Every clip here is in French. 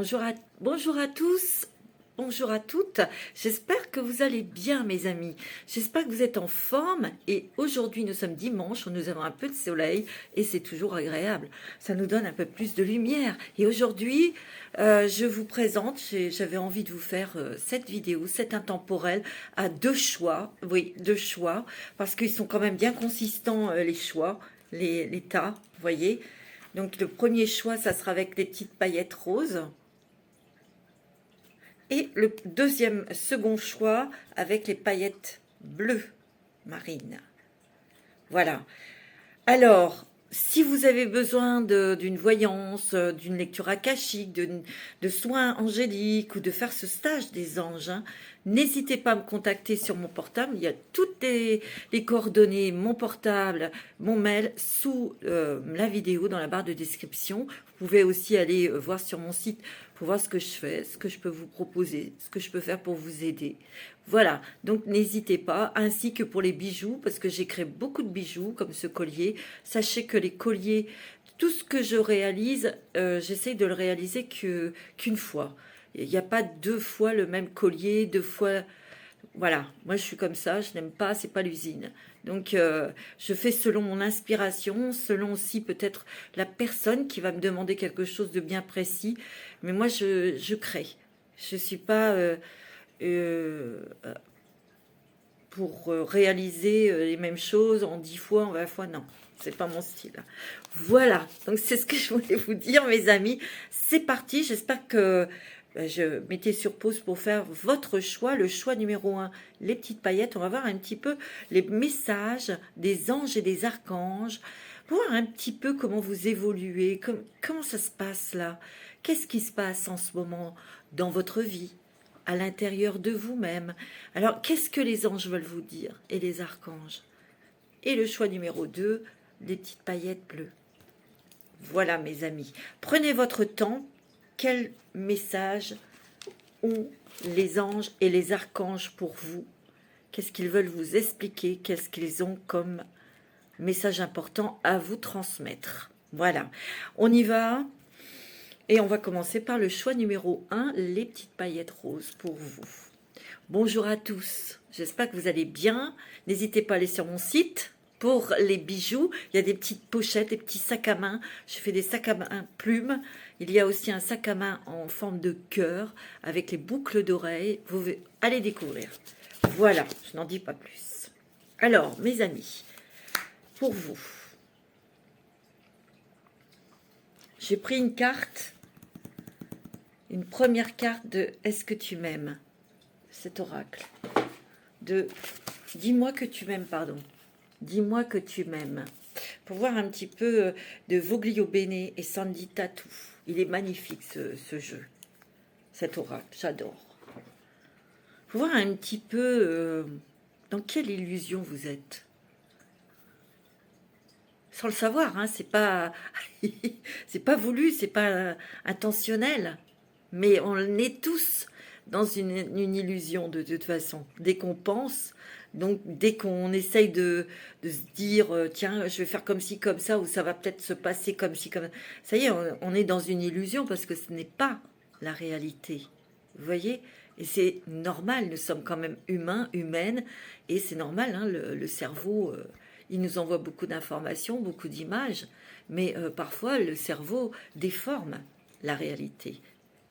Bonjour à tous, bonjour à toutes. J'espère que vous allez bien, mes amis. J'espère que vous êtes en forme. Et aujourd'hui, nous sommes dimanche, nous avons un peu de soleil et c'est toujours agréable. Ça nous donne un peu plus de lumière. Et aujourd'hui, je vous présente, j'avais envie de vous faire cette vidéo, cette intemporelle, à deux choix. Oui, deux choix, parce qu'ils sont quand même bien consistants, les choix, les tas, vous voyez. Donc le premier choix, ça sera avec des petites paillettes roses. Et le second choix avec les paillettes bleues marines. Voilà. Alors, si vous avez besoin d'une voyance, d'une lecture akashique, de soins angéliques ou de faire ce stage des anges, hein, n'hésitez pas à me contacter sur mon portable. Il y a toutes les coordonnées, mon portable, mon mail sous la vidéo dans la barre de description. Vous pouvez aussi aller voir sur mon site pour voir ce que je fais, ce que je peux vous proposer, ce que je peux faire pour vous aider. Voilà, donc n'hésitez pas, ainsi que pour les bijoux, parce que j'ai créé beaucoup de bijoux, comme ce collier. Sachez que les colliers, tout ce que je réalise, j'essaye de le réaliser qu'une fois. Il n'y a pas deux fois le même collier, deux fois... Voilà, moi je suis comme ça, je n'aime pas, c'est pas l'usine. Donc je fais selon mon inspiration, selon aussi peut-être la personne qui va me demander quelque chose de bien précis. Mais moi je crée. Je suis pas... pour réaliser les mêmes choses en 10 fois, en 20 fois, non, c'est pas mon style. Voilà, donc c'est ce que je voulais vous dire, mes amis. C'est parti, j'espère que je mettais sur pause pour faire votre choix, le choix numéro 1, les petites paillettes. On va voir un petit peu les messages des anges et des archanges, voir un petit peu comment vous évoluez, comment ça se passe là, qu'est-ce qui se passe en ce moment dans votre vie, à l'intérieur de vous-même. Alors, qu'est-ce que les anges veulent vous dire et les archanges? Et le choix numéro 2, les petites paillettes bleues. Voilà, mes amis. Prenez votre temps. Quel message ont les anges et les archanges pour vous? Qu'est-ce qu'ils veulent vous expliquer? Qu'est-ce qu'ils ont comme message important à vous transmettre? Voilà. On y va. Et on va commencer par le choix numéro 1, les petites paillettes roses pour vous. Bonjour à tous, j'espère que vous allez bien. N'hésitez pas à aller sur mon site pour les bijoux. Il y a des petites pochettes, des petits sacs à main. Je fais des sacs à main plumes. Il y a aussi un sac à main en forme de cœur avec les boucles d'oreilles. Vous allez découvrir. Voilà, je n'en dis pas plus. Alors, mes amis, pour vous, j'ai pris une carte, une première carte de « Est-ce que tu m'aimes ?» Cet oracle. De « Dis-moi que tu m'aimes, pardon. Dis-moi que tu m'aimes. » Pour voir un petit peu de Voglio Bene et Sandy Tatou. Il est magnifique ce jeu, cet oracle, j'adore. Pour voir un petit peu dans quelle illusion vous êtes. Sans le savoir, hein, c'est pas voulu, c'est pas intentionnel, mais on est tous dans une illusion de toute façon. Dès qu'on pense, donc dès qu'on essaye de se dire tiens, je vais faire comme ci, comme ça, ou ça va peut-être se passer comme ci, comme ça y est, on est dans une illusion parce que ce n'est pas la réalité. Vous voyez? Et c'est normal, nous sommes quand même humains, humaines, et c'est normal, hein, le cerveau... il nous envoie beaucoup d'informations, beaucoup d'images, mais parfois le cerveau déforme la réalité.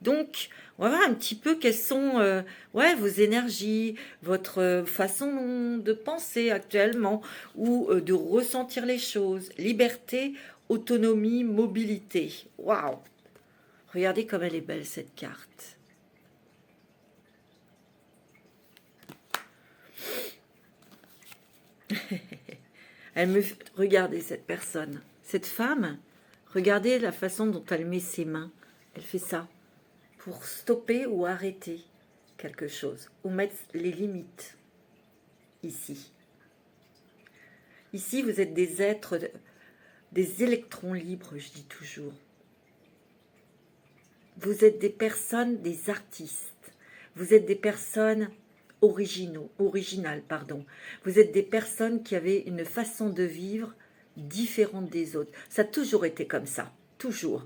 Donc, on va voir un petit peu quelles sont vos énergies, votre façon de penser actuellement ou de ressentir les choses. Liberté, autonomie, mobilité. Waouh! Regardez comme elle est belle cette carte. Regardez cette personne, cette femme, regardez la façon dont elle met ses mains. Elle fait ça pour stopper ou arrêter quelque chose, ou mettre les limites. Ici. Ici, vous êtes des êtres, des électrons libres, je dis toujours. Vous êtes des personnes, des artistes. Vous êtes des personnes... original, pardon. Vous êtes des personnes qui avaient une façon de vivre différente des autres. Ça a toujours été comme ça, toujours.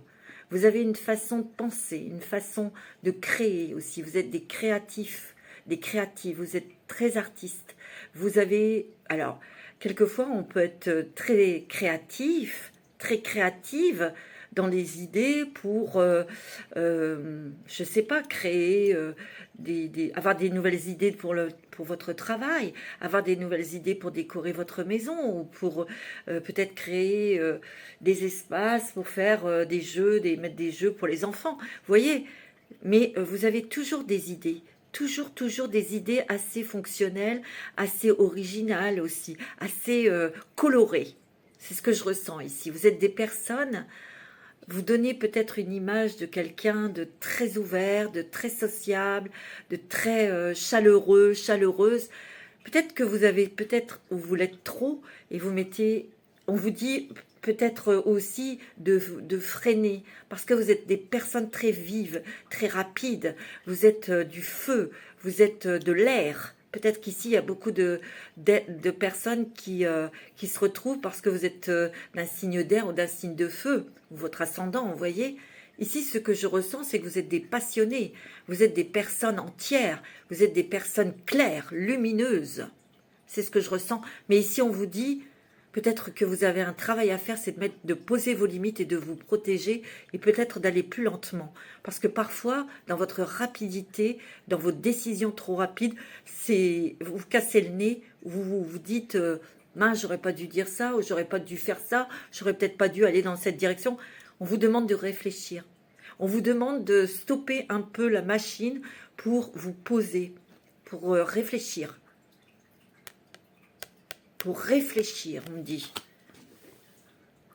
Vous avez une façon de penser, une façon de créer aussi. Vous êtes des créatifs, des créatives, vous êtes très artistes. Vous avez, alors, quelquefois on peut être très créatif, très créative dans les idées pour, je sais pas, créer, avoir des nouvelles idées pour votre travail, avoir des nouvelles idées pour décorer votre maison ou pour peut-être créer des espaces pour faire des jeux, mettre des jeux pour les enfants. Vous voyez, mais vous avez toujours des idées. Toujours des idées assez fonctionnelles, assez originales aussi, assez colorées. C'est ce que je ressens ici. Vous êtes des personnes, vous donnez peut-être une image de quelqu'un de très ouvert, de très sociable, de très chaleureux, chaleureuse. Peut-être que vous avez, peut-être, ou vous l'êtes trop, et vous mettez, on vous dit peut-être aussi de freiner, parce que vous êtes des personnes très vives, très rapides, vous êtes du feu, vous êtes de l'air. Peut-être qu'ici, il y a beaucoup de personnes qui se retrouvent parce que vous êtes d'un signe d'air ou d'un signe de feu, ou votre ascendant, vous voyez. Ici, ce que je ressens, c'est que vous êtes des passionnés, vous êtes des personnes entières, vous êtes des personnes claires, lumineuses. C'est ce que je ressens. Mais ici, on vous dit, peut-être que vous avez un travail à faire, c'est de poser vos limites et de vous protéger et peut-être d'aller plus lentement. Parce que parfois, dans votre rapidité, dans vos décisions trop rapides, vous vous cassez le nez, vous dites mince, j'aurais pas dû dire ça, ou j'aurais pas dû faire ça, j'aurais peut-être pas dû aller dans cette direction. On vous demande de réfléchir. On vous demande de stopper un peu la machine pour vous poser, pour réfléchir. Pour réfléchir, on me dit.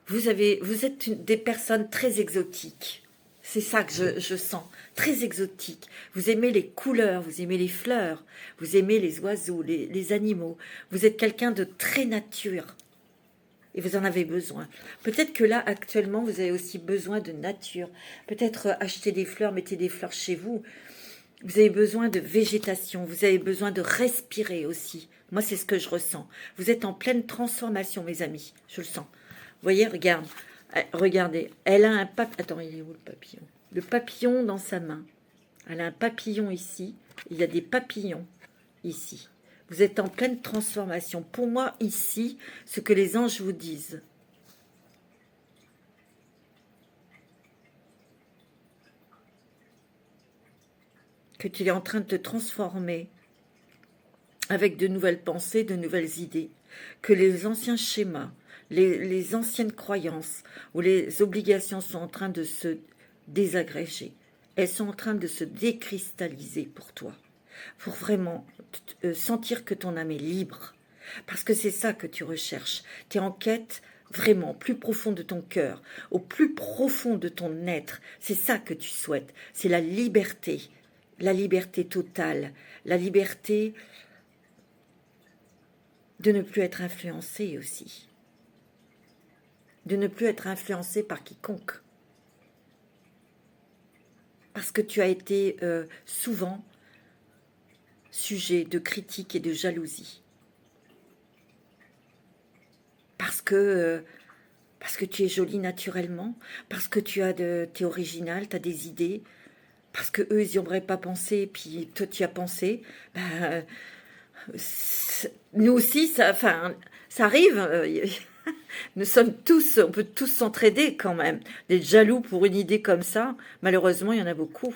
Vous êtes des personnes très exotiques. C'est ça que je sens. Très exotiques. Vous aimez les couleurs, vous aimez les fleurs, vous aimez les oiseaux, les animaux. Vous êtes quelqu'un de très nature. Et vous en avez besoin. Peut-être que là, actuellement, vous avez aussi besoin de nature. Peut-être acheter des fleurs, mettez des fleurs chez vous. Vous avez besoin de végétation, vous avez besoin de respirer aussi. Moi, c'est ce que je ressens. Vous êtes en pleine transformation, mes amis. Je le sens. Vous voyez, regardez. Elle a un papillon. Attends, il est où le papillon? Le papillon dans sa main. Elle a un papillon ici. Il y a des papillons ici. Vous êtes en pleine transformation. Pour moi, ici, ce que les anges vous disent. Que tu es en train de te transformer avec de nouvelles pensées, de nouvelles idées, que les anciens schémas, les anciennes croyances ou les obligations sont en train de se désagréger. Elles sont en train de se décristalliser pour toi, pour vraiment sentir que ton âme est libre, parce que c'est ça que tu recherches. Tu es en quête vraiment au plus profond de ton cœur, au plus profond de ton être. C'est ça que tu souhaites, c'est la liberté totale, la liberté de ne plus être influencé aussi, de ne plus être influencé par quiconque, parce que tu as été souvent sujet de critiques et de jalousie, parce que tu es jolie naturellement, parce que tu es original, tu as des idées, parce que eux ils n'y auraient pas pensé, puis toi tu y as pensé. Nous aussi, ça arrive. Nous sommes tous, on peut tous s'entraider quand même. D'être jaloux pour une idée comme ça, malheureusement, il y en a beaucoup.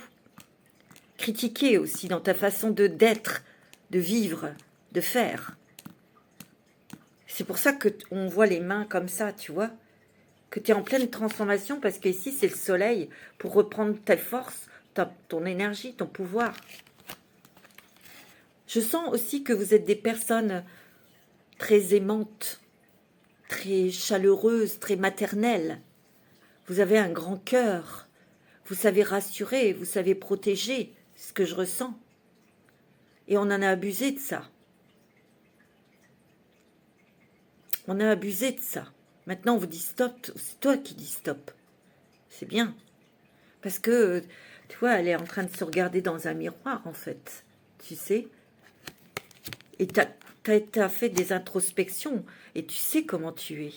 Critiquer aussi dans ta façon d'être, de vivre, de faire. C'est pour ça qu'on voit les mains comme ça, tu vois. Que tu es en pleine transformation, parce qu'ici, c'est le soleil pour reprendre ta force, ton énergie, ton pouvoir. Je sens aussi que vous êtes des personnes très aimantes, très chaleureuses, très maternelles. Vous avez un grand cœur. Vous savez rassurer, vous savez protéger. C'est ce que je ressens. Et on en a abusé de ça. On a abusé de ça. Maintenant, on vous dit stop. C'est toi qui dis stop. C'est bien. Parce que, tu vois, elle est en train de se regarder dans un miroir, en fait. Tu sais. Et tu as fait des introspections. Et tu sais comment tu es.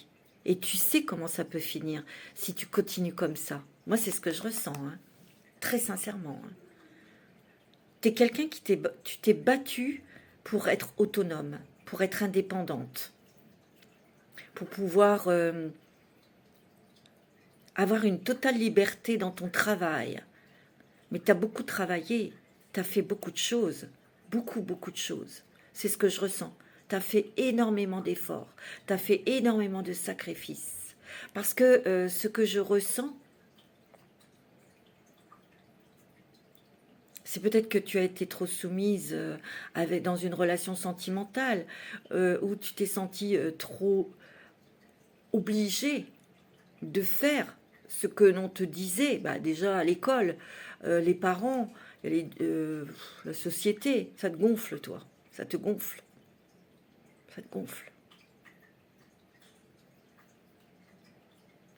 Et tu sais comment ça peut finir si tu continues comme ça. Moi, c'est ce que je ressens, hein. Très sincèrement. Hein. Tu es quelqu'un tu t'es battu pour être autonome, pour être indépendante, pour pouvoir avoir une totale liberté dans ton travail. Mais tu as beaucoup travaillé, tu as fait beaucoup de choses, beaucoup, beaucoup de choses. C'est ce que je ressens. Tu as fait énormément d'efforts, tu as fait énormément de sacrifices. Parce que ce que je ressens, c'est peut-être que tu as été trop soumise dans une relation sentimentale, où tu t'es sentie trop obligée de faire ce que l'on te disait, bah, déjà à l'école, les parents, la société, ça te gonfle, toi. Ça te gonfle. Ça te gonfle.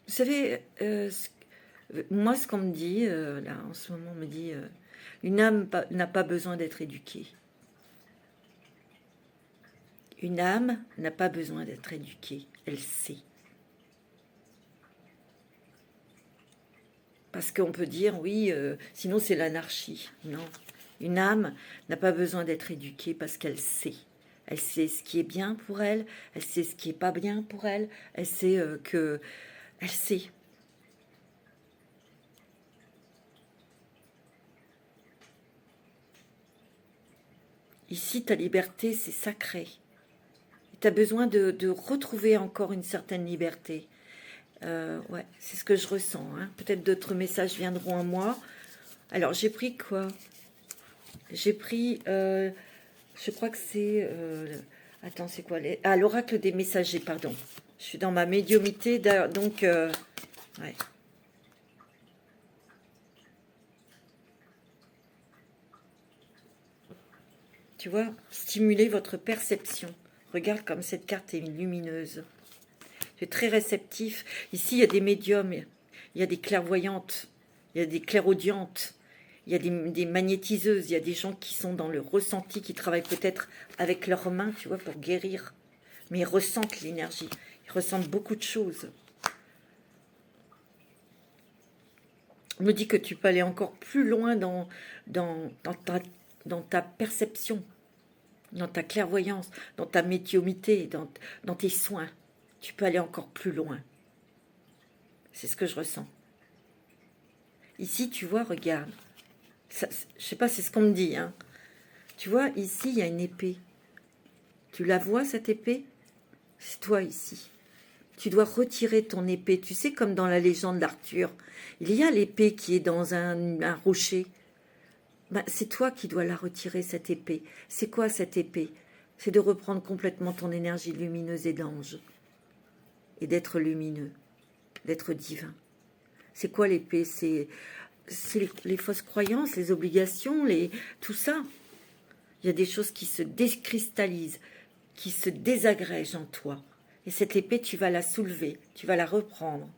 Vous savez, moi, ce qu'on me dit, là, en ce moment, on me dit, une âme n'a pas besoin d'être éduquée. Une âme n'a pas besoin d'être éduquée, elle sait. Parce qu'on peut dire, oui, sinon c'est l'anarchie. Non, une âme n'a pas besoin d'être éduquée parce qu'elle sait. Elle sait ce qui est bien pour elle, elle sait ce qui est pas bien pour elle, elle sait que... Elle sait. Ici, ta liberté, c'est sacré. Tu as besoin de retrouver encore une certaine liberté. Ouais, c'est ce que je ressens. Hein. Peut-être d'autres messages viendront à moi. Alors, j'ai pris quoi? J'ai pris... je crois que c'est... attends, c'est quoi l'oracle des messagers, pardon. Je suis dans ma médiumité, donc... ouais. Tu vois, stimuler votre perception. Regarde comme cette carte est lumineuse. C'est très réceptif. Ici, il y a des médiums, il y a des clairvoyantes, il y a des clairaudientes, il y a des magnétiseuses, il y a des gens qui sont dans le ressenti, qui travaillent peut-être avec leurs mains, tu vois, pour guérir. Mais ils ressentent l'énergie, ils ressentent beaucoup de choses. On me dit que tu peux aller encore plus loin dans ta perception, dans ta clairvoyance, dans ta médiumité, dans tes soins. Tu peux aller encore plus loin. C'est ce que je ressens. Ici, tu vois, regarde. Ça, je sais pas, c'est ce qu'on me dit. Hein. Tu vois, ici, il y a une épée. Tu la vois, cette épée? C'est toi, ici. Tu dois retirer ton épée. Tu sais, comme dans la légende d'Arthur, il y a l'épée qui est dans un rocher. Ben, c'est toi qui dois la retirer, cette épée. C'est quoi, cette épée? C'est de reprendre complètement ton énergie lumineuse et d'ange. Et d'être lumineux, d'être divin. C'est quoi l'épée? C'est les fausses croyances, les obligations, tout ça. Il y a des choses qui se décristallisent, qui se désagrègent en toi. Et cette épée, tu vas la soulever, tu vas la reprendre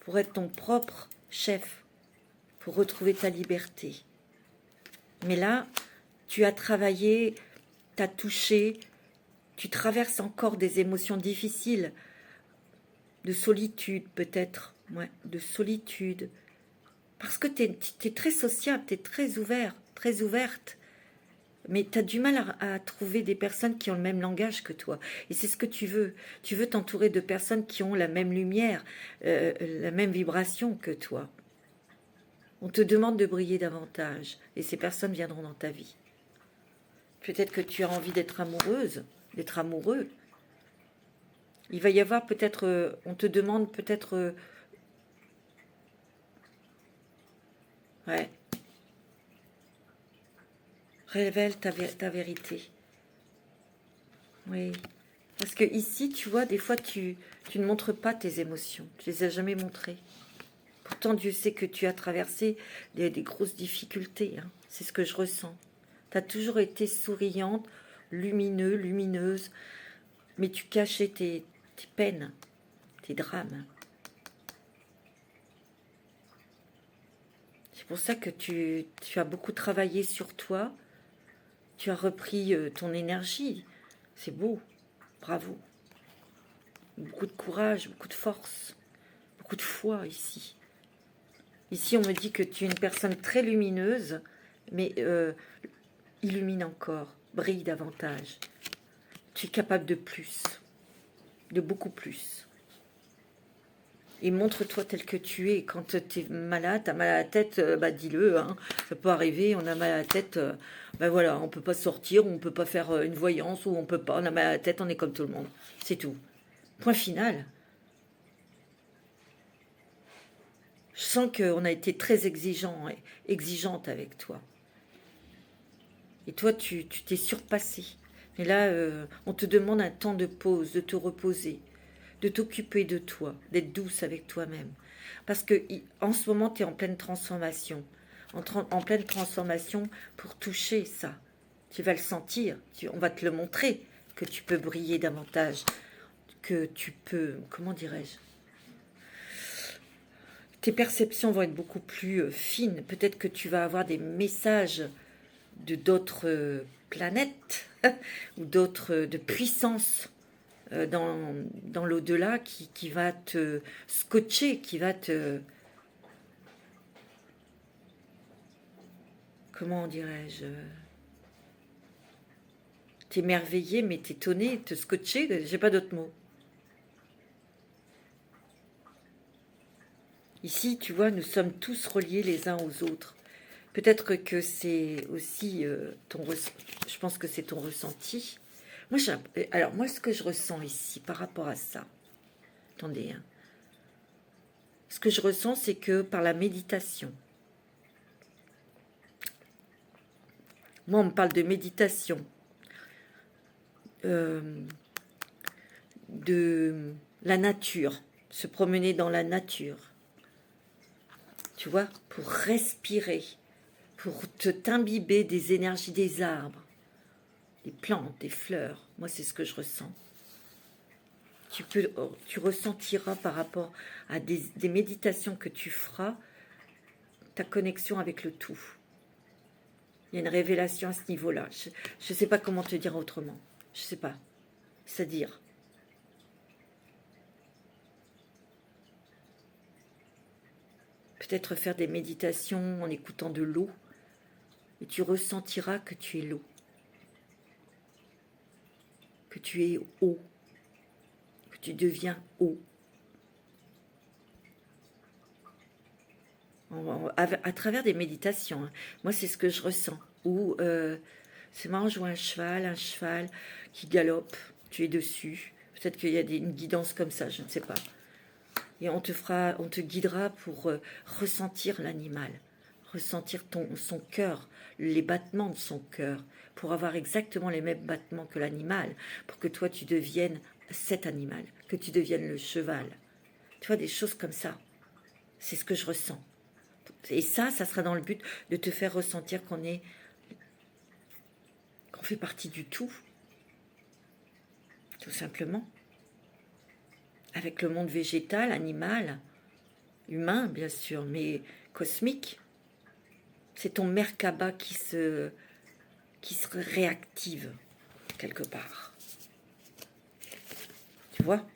pour être ton propre chef, pour retrouver ta liberté. Mais là, tu as travaillé, tu as touché, tu traverses encore des émotions difficiles, de solitude peut-être, ouais, de solitude. Parce que tu es très sociable, tu es très ouvert, très ouverte. Mais tu as du mal à trouver des personnes qui ont le même langage que toi. Et c'est ce que tu veux. Tu veux t'entourer de personnes qui ont la même lumière, la même vibration que toi. On te demande de briller davantage. Et ces personnes viendront dans ta vie. Peut-être que tu as envie d'être amoureuse, d'être amoureux. Il va y avoir peut-être... on te demande peut-être... ouais. Révèle ta vérité. Oui. Parce que ici, tu vois, des fois, tu ne montres pas tes émotions. Tu les as jamais montrées. Pourtant, Dieu sait que tu as traversé des grosses difficultés. Hein. C'est ce que je ressens. Tu as toujours été souriante, lumineuse. Mais tu cachais tes peines, tes drames. C'est pour ça que tu as beaucoup travaillé sur toi. Tu as repris ton énergie. C'est beau. Bravo. beaucoup de courage, beaucoup de force, beaucoup de foi ici. Ici, on me dit que tu es une personne très lumineuse, mais illumine encore, brille davantage. Tu es capable de plus, de beaucoup plus. Et montre-toi tel que tu es. Quand tu es malade, tu as mal à la tête, bah dis-le, hein. Ça peut arriver, on a mal à la tête, bah voilà, on peut pas sortir, on peut pas faire une voyance, ou on peut pas, on a mal à la tête, on est comme tout le monde. C'est tout. Point final. Je sens qu'on a été très exigeante avec toi. Et toi, tu t'es surpassé. Mais là, on te demande un temps de pause, de te reposer, de t'occuper de toi, d'être douce avec toi-même. Parce que en ce moment, tu es en pleine transformation. En pleine transformation pour toucher ça. Tu vas le sentir. On va te le montrer que tu peux briller davantage. Que tu peux, comment dirais-je, tes perceptions vont être beaucoup plus fines. Peut-être que tu vas avoir des messages de d'autres planètes ou d'autres de puissance dans l'au-delà qui va te scotcher, qui va te... Comment dirais-je, t'émerveiller, mais t'étonner, te scotcher, j'ai pas d'autre mot. Ici, tu vois, nous sommes tous reliés les uns aux autres. Peut-être que c'est aussi je pense que c'est ton ressenti. Moi, alors, moi, ce que je ressens ici par rapport à ça, attendez, hein, ce que je ressens, c'est que par la méditation, moi, on me parle de méditation, de la nature, se promener dans la nature, tu vois, pour respirer, pour t'imbiber des énergies des arbres, des plantes, des fleurs. Moi, c'est ce que je ressens. Tu ressentiras par rapport à des méditations que tu feras, ta connexion avec le tout. Il y a une révélation à ce niveau-là. Je ne sais pas comment te dire autrement. Je ne sais pas. C'est-à-dire, peut-être faire des méditations en écoutant de l'eau, et tu ressentiras que tu es l'eau, que tu es eau, que tu deviens eau. À travers des méditations, hein. Moi, c'est ce que je ressens. Ou c'est marrant, je vois un cheval qui galope, tu es dessus. Peut-être qu'il y a une guidance comme ça, je ne sais pas. Et on te guidera pour ressentir l'animal, ressentir son cœur, les battements de son cœur, pour avoir exactement les mêmes battements que l'animal, pour que toi tu deviennes cet animal, que tu deviennes le cheval. Tu vois, des choses comme ça. C'est ce que je ressens. Et ça sera dans le but de te faire ressentir qu'on fait partie du tout, tout simplement. Avec le monde végétal, animal, humain bien sûr, mais cosmique. C'est ton Merkaba qui se réactive quelque part. Tu vois?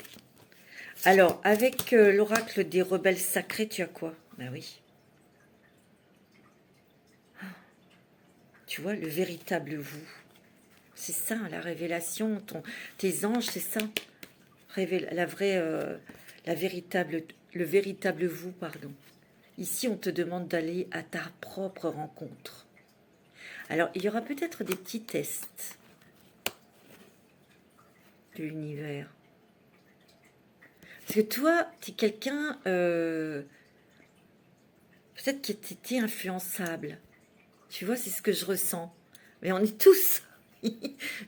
Alors, avec l'oracle des rebelles sacrés, tu as quoi? Ben oui. Tu vois, le véritable vous. C'est ça, la révélation, tes anges, c'est ça. Le véritable vous, pardon. Ici, on te demande d'aller à ta propre rencontre. Alors, il y aura peut-être des petits tests de l'univers. Parce que toi, tu es quelqu'un, peut-être que tu étais influençable. Tu vois, c'est ce que je ressens. Mais on est tous.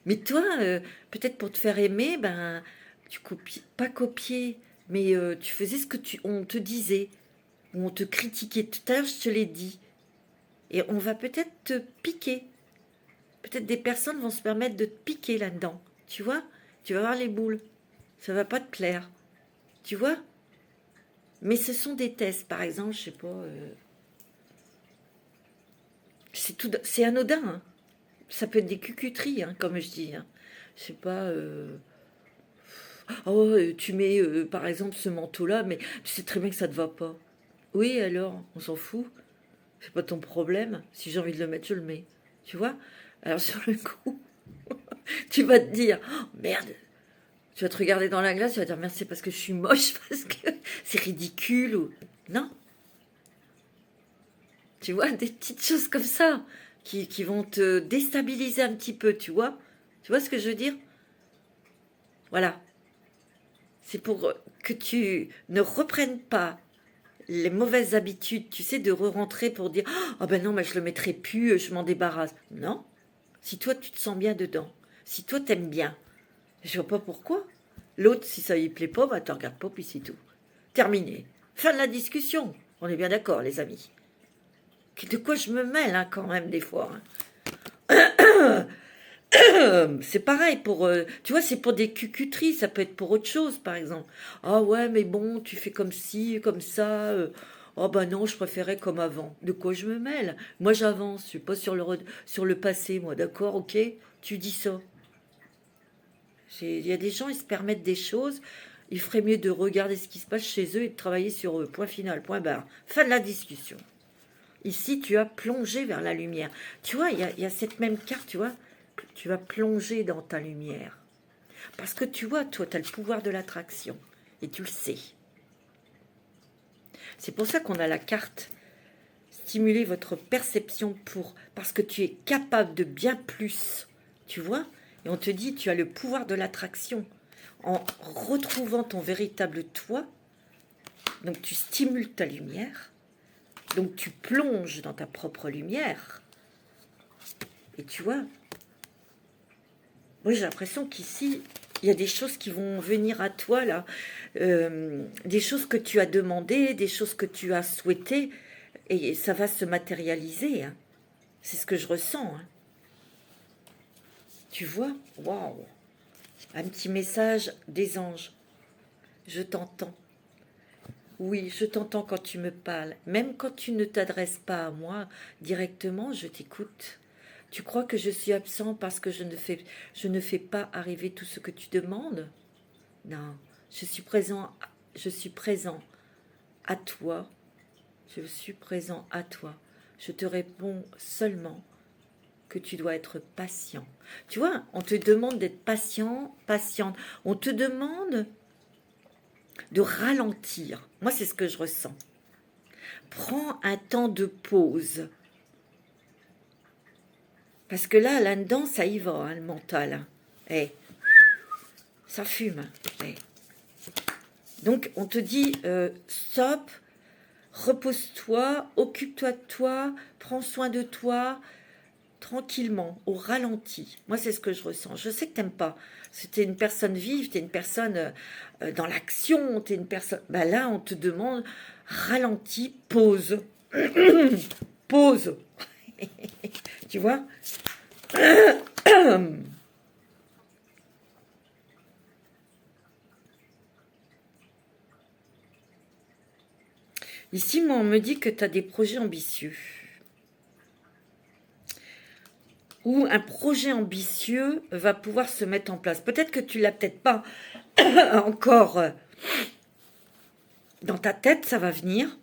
Mais toi, peut-être pour te faire aimer, ben, tu copies, pas copier, mais tu faisais ce que on te disait, ou on te critiquait. Tout à l'heure, je te l'ai dit. Et on va peut-être te piquer. Peut-être des personnes vont se permettre de te piquer là-dedans. Tu vois? Tu vas avoir les boules. Ça va pas te plaire. Tu vois? Mais ce sont des tests. Par exemple, je sais pas... c'est anodin, hein. Ça peut être des cucuteries, hein, comme je dis. Hein. Je sais pas... Oh, tu mets par exemple ce manteau-là, mais tu sais très bien que ça te va pas. Oui, alors, on s'en fout. C'est pas ton problème. Si j'ai envie de le mettre, je le mets. Tu vois? Alors sur le coup, tu vas te dire, oh, merde. Tu vas te regarder dans la glace, tu vas te dire, merde, c'est parce que je suis moche, parce que c'est ridicule. Ou... Non. Tu vois, des petites choses comme ça qui vont te déstabiliser un petit peu, tu vois? Tu vois ce que je veux dire? Voilà. C'est pour que tu ne reprennes pas les mauvaises habitudes, tu sais, de re-rentrer pour dire, ah ben non, mais je le mettrai plus, je m'en débarrasse. Non. Si toi, tu te sens bien dedans, si toi, t'aimes bien, je vois pas pourquoi. L'autre, si ça lui plaît pas, bah, tu regardes pas, puis c'est tout. Terminé. Fin de la discussion. On est bien d'accord, les amis. De quoi je me mêle, hein, quand même, des fois. Hein. C'est pareil pour, tu vois, c'est pour des cucuteries, ça peut être pour autre chose, par exemple. Ah ouais, mais bon, tu fais comme ci, comme ça. Oh bah non, je préférais comme avant. De quoi je me mêle? Moi, j'avance, je suis pas sur le passé, moi, d'accord, ok? Tu dis ça. Il y a des gens, ils se permettent des choses. Il ferait mieux de regarder ce qui se passe chez eux et de travailler sur eux. Point final, point barre. Fin de la discussion. Ici, tu as plongé vers la lumière. Tu vois, il y a cette même carte, tu vois. Tu vas plonger dans ta lumière. Parce que tu vois, toi, tu as le pouvoir de l'attraction. Et tu le sais. C'est pour ça qu'on a la carte. Stimuler votre perception parce que tu es capable de bien plus. Tu vois? Et on te dit, tu as le pouvoir de l'attraction. En retrouvant ton véritable toi, donc tu stimules ta lumière, donc tu plonges dans ta propre lumière. Et tu vois, moi j'ai l'impression qu'ici, il y a des choses qui vont venir à toi là, des choses que tu as demandées, des choses que tu as souhaitées, et ça va se matérialiser. Hein. C'est ce que je ressens. Hein. Tu vois, waouh, un petit message des anges. Je t'entends. Oui, je t'entends quand tu me parles. Même quand tu ne t'adresses pas à moi directement, je t'écoute. Tu crois que je suis absent parce que je ne fais pas arriver tout ce que tu demandes? Non, je suis présent à toi. Je suis présent à toi. Je te réponds seulement que tu dois être patient. Tu vois, on te demande d'être patient, patiente. On te demande de ralentir. Moi, c'est ce que je ressens. Prends un temps de pause. Parce que là-dedans, ça y va, hein, le mental. Hein. Eh, ça fume. Eh. Donc, on te dit, stop, repose-toi, occupe-toi de toi, prends soin de toi, tranquillement, au ralenti. Moi, c'est ce que je ressens. Je sais que t'aimes pas. Si t'es une personne vive, t'es une personne dans l'action, t'es une personne... Ben là, on te demande, ralenti, pause. Pause. Tu vois? Ici, moi, on me dit que tu as des projets ambitieux. Ou un projet ambitieux va pouvoir se mettre en place. Peut-être que tu l'as peut-être pas encore dans ta tête, ça va venir.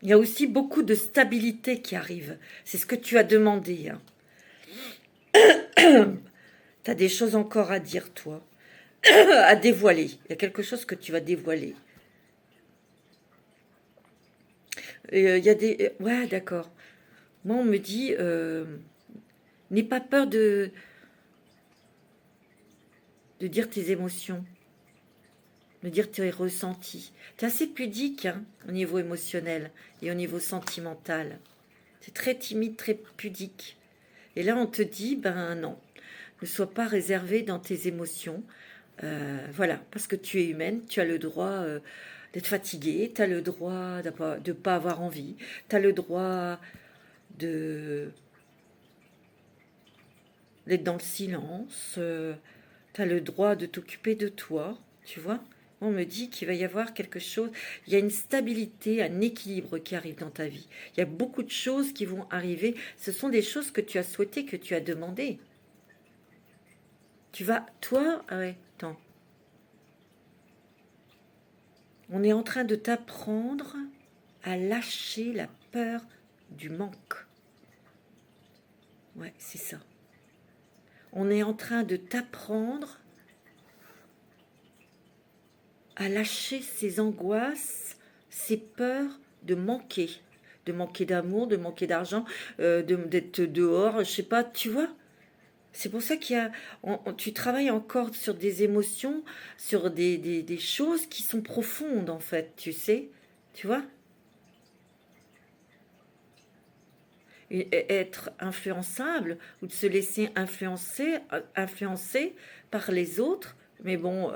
Il y a aussi beaucoup de stabilité qui arrive. C'est ce que tu as demandé. Hein. Tu as des choses encore à dire, toi. À dévoiler. Il y a quelque chose que tu vas dévoiler. Il y a des... Ouais, d'accord. Moi, on me dit... n'aie pas peur de dire tes émotions. De dire tes ressentis. Tu es assez pudique hein, au niveau émotionnel et au niveau sentimental. C'est très timide, très pudique. Et là, on te dit, ben non, ne sois pas réservé dans tes émotions. Voilà, parce que tu es humaine, tu as le droit d'être fatiguée, tu as le droit de ne pas avoir envie, tu as le droit de d'être dans le silence, tu as le droit de t'occuper de toi, tu vois. On me dit qu'il va y avoir quelque chose, il y a une stabilité, un équilibre qui arrive dans ta vie. Il y a beaucoup de choses qui vont arriver. Ce sont des choses que tu as souhaitées, que tu as demandées. Tu vas, toi, ah ouais, attends. On est en train de t'apprendre à lâcher la peur du manque. Ouais, c'est ça. On est en train de t'apprendre à lâcher ces angoisses, ces peurs de manquer d'amour, de manquer d'argent, d'être dehors, je sais pas, tu vois. C'est pour ça tu travailles encore sur des émotions, sur des choses qui sont profondes en fait, tu sais, tu vois. Et être influençable ou de se laisser influencer par les autres, mais bon,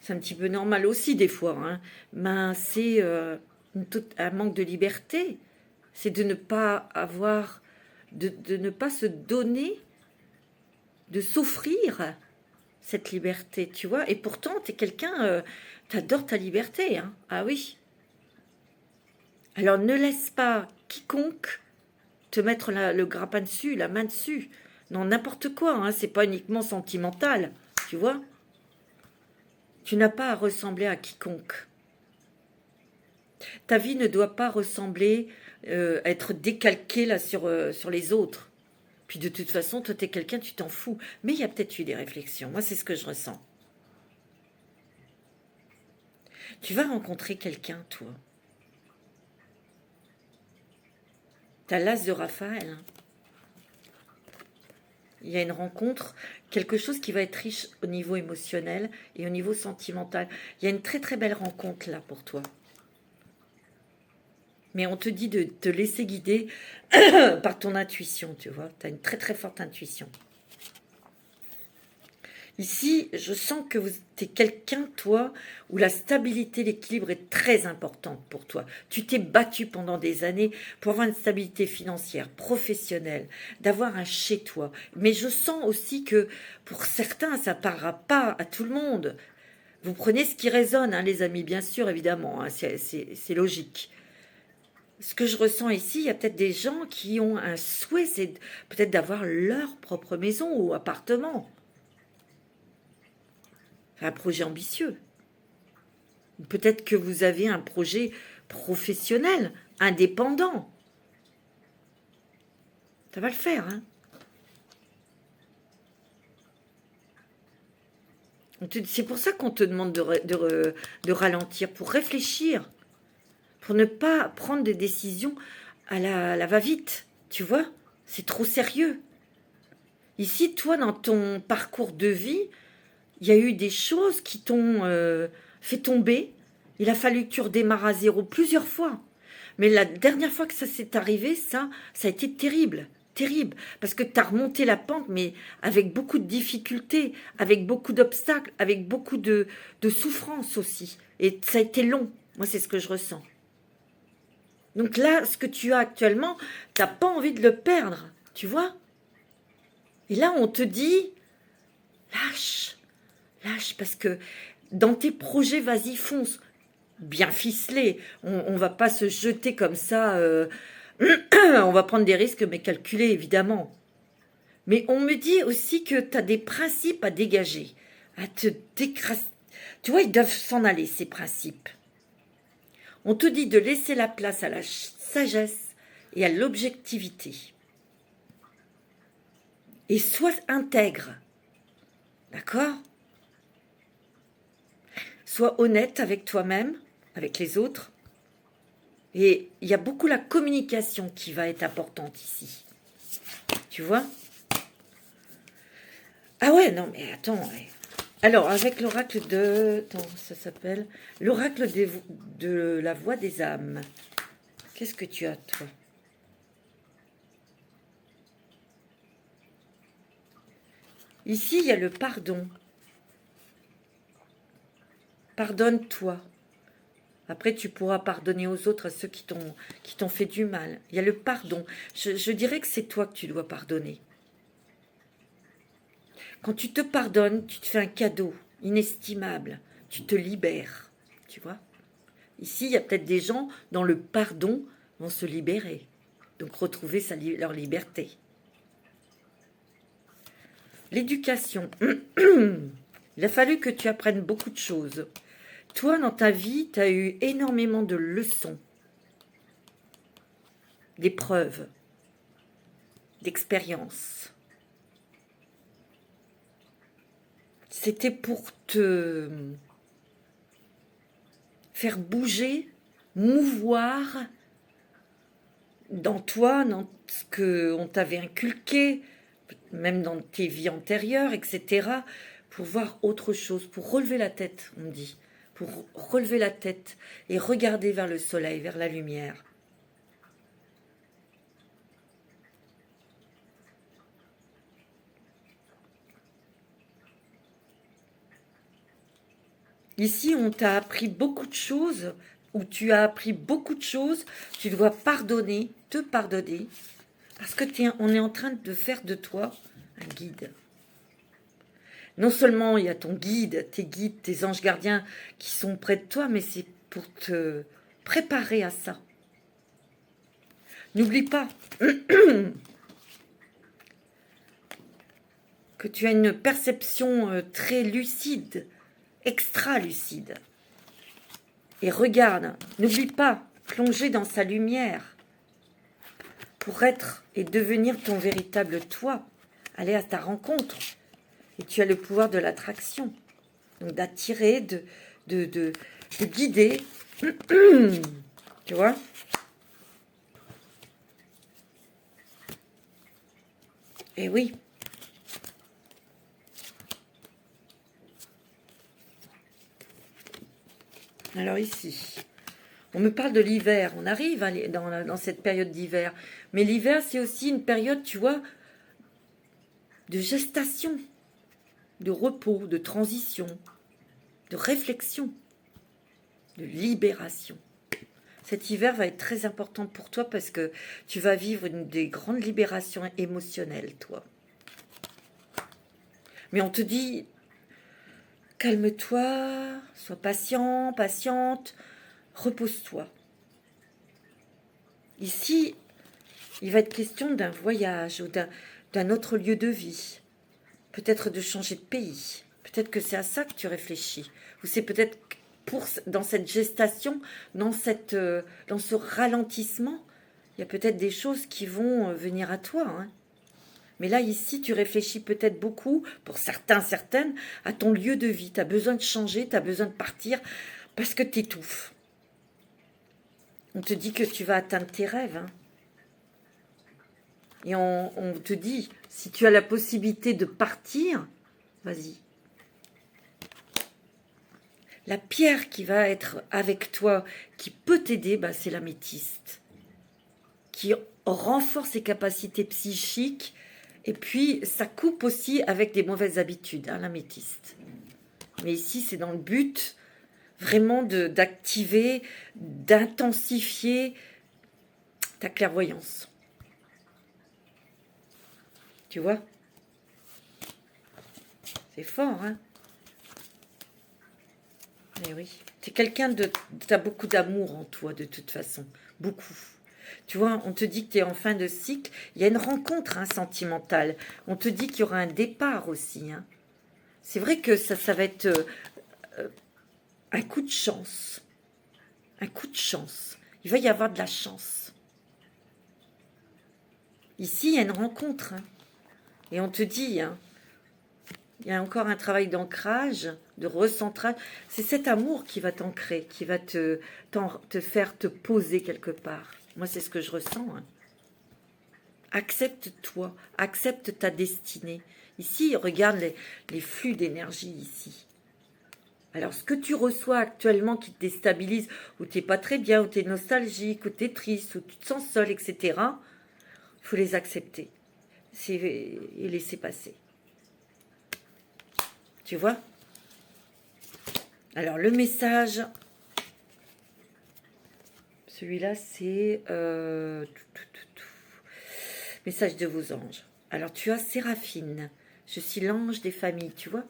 c'est un petit peu normal aussi des fois, hein. Ben, c'est un manque de liberté, c'est de ne pas avoir, de ne pas se donner, de s'offrir cette liberté, tu vois. Et pourtant, tu es quelqu'un, t'adores ta liberté, hein. Ah oui. Alors ne laisse pas quiconque te mettre le grappin dessus, la main dessus. Non, n'importe quoi, hein, c'est pas uniquement sentimental, tu vois. Tu n'as pas à ressembler à quiconque. Ta vie ne doit pas ressembler, être décalquée là sur les autres. Puis de toute façon, toi, t'es quelqu'un, tu t'en fous. Mais il y a peut-être eu des réflexions. Moi, c'est ce que je ressens. Tu vas rencontrer quelqu'un, toi. T'as l'as de Raphaël. Hein. Il y a une rencontre, quelque chose qui va être riche au niveau émotionnel et au niveau sentimental. Il y a une très très belle rencontre là pour toi. Mais on te dit de te laisser guider par ton intuition, tu vois. Tu as une très très forte intuition. Ici, je sens que tu es quelqu'un, toi, où la stabilité, l'équilibre est très importante pour toi. Tu t'es battu pendant des années pour avoir une stabilité financière, professionnelle, d'avoir un chez-toi. Mais je sens aussi que pour certains, ça ne parlera pas à tout le monde. Vous prenez ce qui résonne, hein, les amis, bien sûr, évidemment, hein, c'est logique. Ce que je ressens ici, il y a peut-être des gens qui ont un souhait, c'est peut-être d'avoir leur propre maison ou appartement. Un projet ambitieux. Peut-être que vous avez un projet professionnel, indépendant. Ça va le faire, hein. C'est pour ça qu'on te demande de ralentir, pour réfléchir, pour ne pas prendre des décisions à la va-vite, tu vois. C'est trop sérieux. Ici, toi, dans ton parcours de vie, il y a eu des choses qui t'ont fait tomber. Il a fallu que tu redémarres à zéro plusieurs fois. Mais la dernière fois que ça s'est arrivé, ça a été terrible. Terrible. Parce que tu as remonté la pente, mais avec beaucoup de difficultés, avec beaucoup d'obstacles, avec beaucoup de souffrance aussi. Et ça a été long. Moi, c'est ce que je ressens. Donc là, ce que tu as actuellement, tu n'as pas envie de le perdre. Tu vois? Et là, on te dit, lâche. Lâche, parce que dans tes projets, vas-y, fonce. Bien ficelé. On va pas se jeter comme ça. On va prendre des risques, mais calculés, évidemment. Mais on me dit aussi que tu as des principes à dégager, à te décrasser. Tu vois, ils doivent s'en aller, ces principes. On te dit de laisser la place à la sagesse et à l'objectivité. Et sois intègre. D'accord ? Sois honnête avec toi-même, avec les autres. Et il y a beaucoup la communication qui va être importante ici. Tu vois? Ah ouais, non, mais attends. Ouais. Alors, avec l'oracle de... Attends, ça s'appelle... L'oracle de la voix des âmes. Qu'est-ce que tu as, toi? Ici, il y a le pardon. Pardonne-toi. Après, tu pourras pardonner aux autres, à ceux qui t'ont fait du mal. Il y a le pardon. Je dirais que c'est toi que tu dois pardonner. Quand tu te pardonnes, tu te fais un cadeau inestimable. Tu te libères, tu vois. Ici, il y a peut-être des gens dans le pardon vont se libérer. Donc retrouver leur liberté. L'éducation. Il a fallu que tu apprennes beaucoup de choses. Toi, dans ta vie, tu as eu énormément de leçons, d'épreuves, d'expériences. C'était pour te faire bouger, mouvoir dans toi, dans ce qu'on t'avait inculqué, même dans tes vies antérieures, etc., pour voir autre chose, pour relever la tête, on dit, pour relever la tête et regarder vers le soleil, vers la lumière. Ici, on t'a appris beaucoup de choses, ou tu as appris beaucoup de choses, tu dois pardonner, te pardonner, parce que on est en train de faire de toi un guide. Non seulement il y a ton guide, tes anges gardiens qui sont près de toi, mais c'est pour te préparer à ça. N'oublie pas que tu as une perception très lucide, extra lucide. Et regarde, n'oublie pas, plonger dans sa lumière pour être et devenir ton véritable toi, aller à ta rencontre. Et tu as le pouvoir de l'attraction, donc d'attirer, de guider, tu vois. Et oui. Alors ici, on me parle de l'hiver, on arrive dans cette période d'hiver, mais l'hiver c'est aussi une période, tu vois, de gestation, de repos, de transition, de réflexion, de libération. Cet hiver va être très important pour toi parce que tu vas vivre des grandes libérations émotionnelles, toi. Mais on te dit, calme-toi, sois patient, patiente, repose-toi. Ici, il va être question d'un voyage ou d'un autre lieu de vie. Peut-être de changer de pays. Peut-être que c'est à ça que tu réfléchis. Ou c'est peut-être dans cette gestation, dans ce ralentissement, il y a peut-être des choses qui vont venir à toi. Hein. Mais là, ici, tu réfléchis peut-être beaucoup, pour certains, certaines, à ton lieu de vie. Tu as besoin de changer, tu as besoin de partir parce que tu étouffes. On te dit que tu vas atteindre tes rêves. Hein. Et on te dit, si tu as la possibilité de partir, vas-y. La pierre qui va être avec toi, qui peut t'aider, bah, c'est l'améthyste. Qui renforce ses capacités psychiques. Et puis, ça coupe aussi avec des mauvaises habitudes, hein, l'améthyste. Mais ici, c'est dans le but vraiment d'activer, d'intensifier ta clairvoyance. Tu vois? C'est fort, hein? Mais oui. T'es quelqu'un t'as beaucoup d'amour en toi, de toute façon. Beaucoup. Tu vois, on te dit que tu es en fin de cycle. Il y a une rencontre hein, sentimentale. On te dit qu'il y aura un départ aussi. Hein. C'est vrai que ça va être un coup de chance. Un coup de chance. Il va y avoir de la chance. Ici, il y a une rencontre. Hein. Et on te dit, hein, il y a encore un travail d'ancrage, de recentrage. C'est cet amour qui va t'ancrer, qui va te faire te poser quelque part. Moi, c'est ce que je ressens. Hein. Accepte-toi, accepte ta destinée. Ici, regarde les flux d'énergie ici. Alors, ce que tu reçois actuellement qui te déstabilise, ou tu n'es pas très bien, ou tu es nostalgique, ou tu es triste, ou tu te sens seul, etc., il faut les accepter et laisser passer. Tu vois? Alors, le message, celui-là, c'est message de vos anges. Alors, tu as Séraphine. Je suis l'ange des familles, tu vois?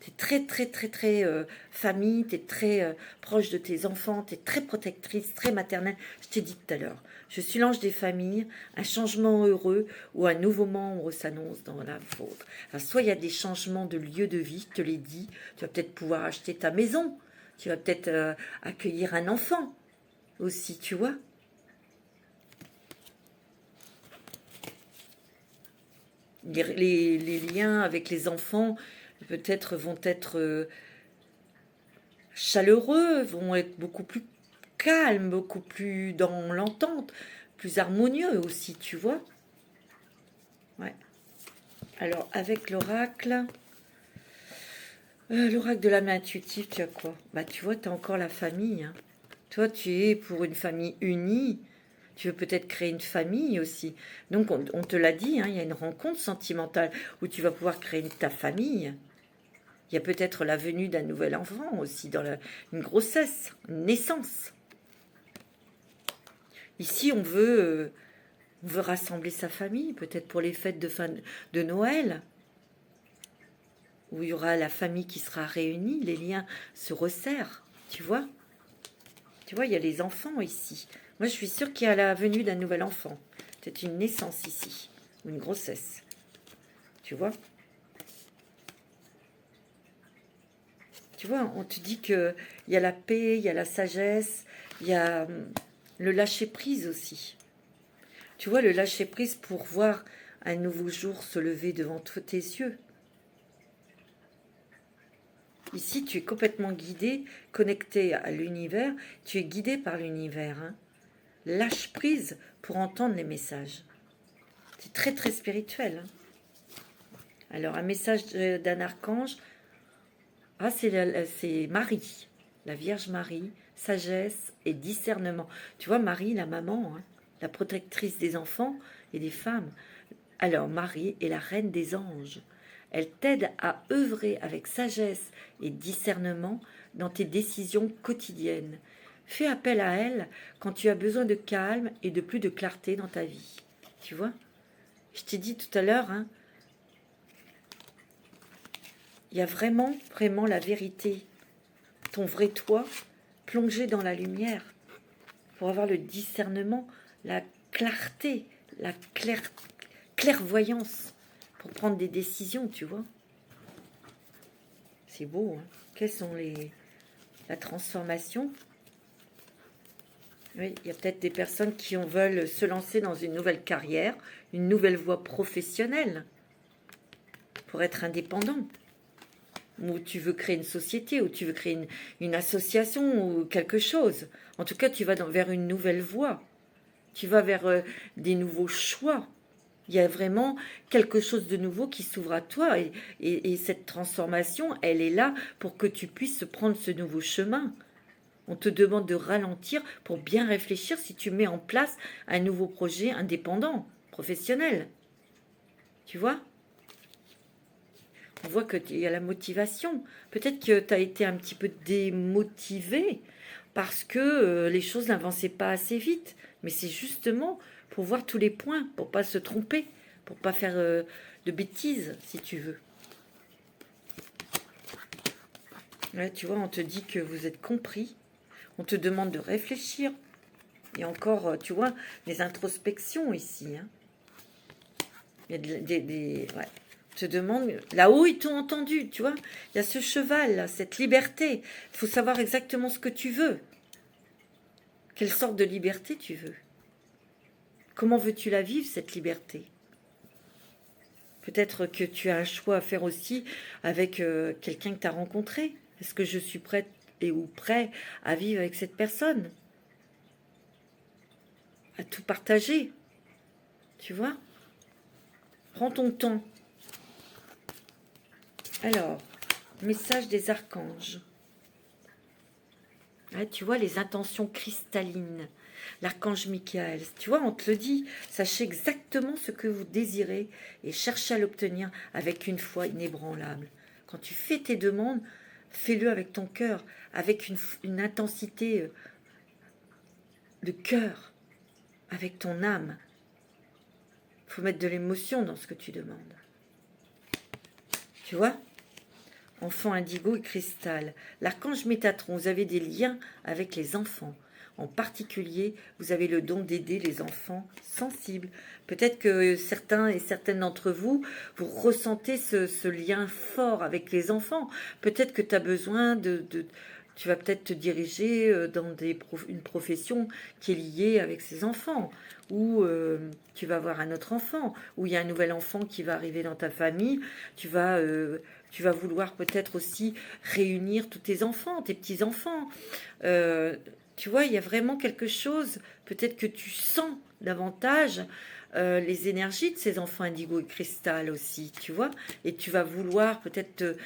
Tu es très, très, très, très famille, tu es très proche de tes enfants, tu es très protectrice, très maternelle. Je t'ai dit tout à l'heure, je suis l'ange des familles, un changement heureux ou un nouveau membre s'annonce dans la vôtre. Alors, soit il y a des changements de lieu de vie, je te l'ai dit, tu vas peut-être pouvoir acheter ta maison, Tu vas peut-être accueillir un enfant aussi, tu vois. Les liens avec les enfants peut-être vont être chaleureux, vont être beaucoup plus calmes, beaucoup plus dans l'entente, plus harmonieux aussi, tu vois. Ouais. Alors, avec l'oracle de l'âme intuitive, tu as quoi? Bah, tu vois, tu as encore la famille. Hein. Toi, tu es pour une famille unie. Tu veux peut-être créer une famille aussi. Donc, on te l'a dit, hein, il y a une rencontre sentimentale où tu vas pouvoir créer ta famille. Il y a peut-être la venue d'un nouvel enfant aussi, une grossesse, une naissance. Ici, on veut rassembler sa famille, peut-être pour les fêtes de Noël, où il y aura la famille qui sera réunie, les liens se resserrent, tu vois. Tu vois, il y a les enfants ici. Moi, je suis sûre qu'il y a la venue d'un nouvel enfant. C'est une naissance ici, ou une grossesse. Tu vois? Tu vois, on te dit qu'il y a la paix, il y a la sagesse, il y a le lâcher-prise aussi. Tu vois, le lâcher-prise pour voir un nouveau jour se lever devant tes yeux. Ici, tu es complètement guidé, connecté à l'univers. Tu es guidé par l'univers. Hein. Lâche prise pour entendre les messages. C'est très, très spirituel. Hein. Alors, un message d'un archange. Ah, c'est Marie, la Vierge Marie, sagesse et discernement. Tu vois, Marie, la maman, hein, la protectrice des enfants et des femmes. Alors, Marie est la reine des anges. Elle t'aide à œuvrer avec sagesse et discernement dans tes décisions quotidiennes. Fais appel à elle quand tu as besoin de calme et de plus de clarté dans ta vie. Tu vois? Je t'ai dit tout à l'heure, hein, il y a vraiment, vraiment la vérité, ton vrai toi, plongé dans la lumière, pour avoir le discernement, la clarté, la clairvoyance, pour prendre des décisions, tu vois. C'est beau, hein. Quelles sont la transformation? Oui, il y a peut-être des personnes qui veulent se lancer dans une nouvelle carrière, une nouvelle voie professionnelle, pour être indépendant. Ou tu veux créer une société, ou tu veux créer une association, ou quelque chose. En tout cas, tu vas vers une nouvelle voie. Tu vas vers des nouveaux choix. Il y a vraiment quelque chose de nouveau qui s'ouvre à toi. Et cette transformation, elle est là pour que tu puisses prendre ce nouveau chemin. On te demande de ralentir pour bien réfléchir si tu mets en place un nouveau projet indépendant, professionnel. Tu vois? On voit qu'il y a la motivation. Peut-être que tu as été un petit peu démotivé parce que les choses n'avançaient pas assez vite. Mais c'est justement pour voir tous les points, pour pas se tromper, pour pas faire de bêtises, si tu veux. Là, tu vois, on te dit que vous êtes compris. On te demande de réfléchir. Et encore, tu vois, des introspections ici. Hein. Il y a ouais. On te demande, là-haut, ils t'ont entendu, tu vois. Il y a ce cheval, là, cette liberté. Il faut savoir exactement ce que tu veux. Quelle sorte de liberté tu veux? Comment veux-tu la vivre, cette liberté? Peut-être que tu as un choix à faire aussi avec quelqu'un que tu as rencontré. Est-ce que je suis prête ou prêt à vivre avec cette personne? À tout partager. Tu vois? Prends ton temps. Alors, message des archanges. Ah, tu vois, les intentions cristallines. L'archange Michael. Tu vois, on te le dit. Sachez exactement ce que vous désirez et cherchez à l'obtenir avec une foi inébranlable. Quand tu fais tes demandes, fais-le avec ton cœur, avec une intensité de cœur, avec ton âme. Il faut mettre de l'émotion dans ce que tu demandes. Tu vois? Enfant indigo et cristal. L'archange Métatron, vous avez des liens avec les enfants. En particulier, vous avez le don d'aider les enfants sensibles. Peut-être que certains et certaines d'entre vous, vous ressentez ce lien fort avec les enfants. Peut-être que tu as besoin Tu vas peut-être te diriger dans une profession qui est liée avec ses enfants, ou tu vas avoir un autre enfant, ou il y a un nouvel enfant qui va arriver dans ta famille. Tu vas vouloir peut-être aussi réunir tous tes enfants, tes petits-enfants. Tu vois, il y a vraiment quelque chose, peut-être que tu sens davantage les énergies de ces enfants indigo et cristal aussi, tu vois, et tu vas vouloir peut-être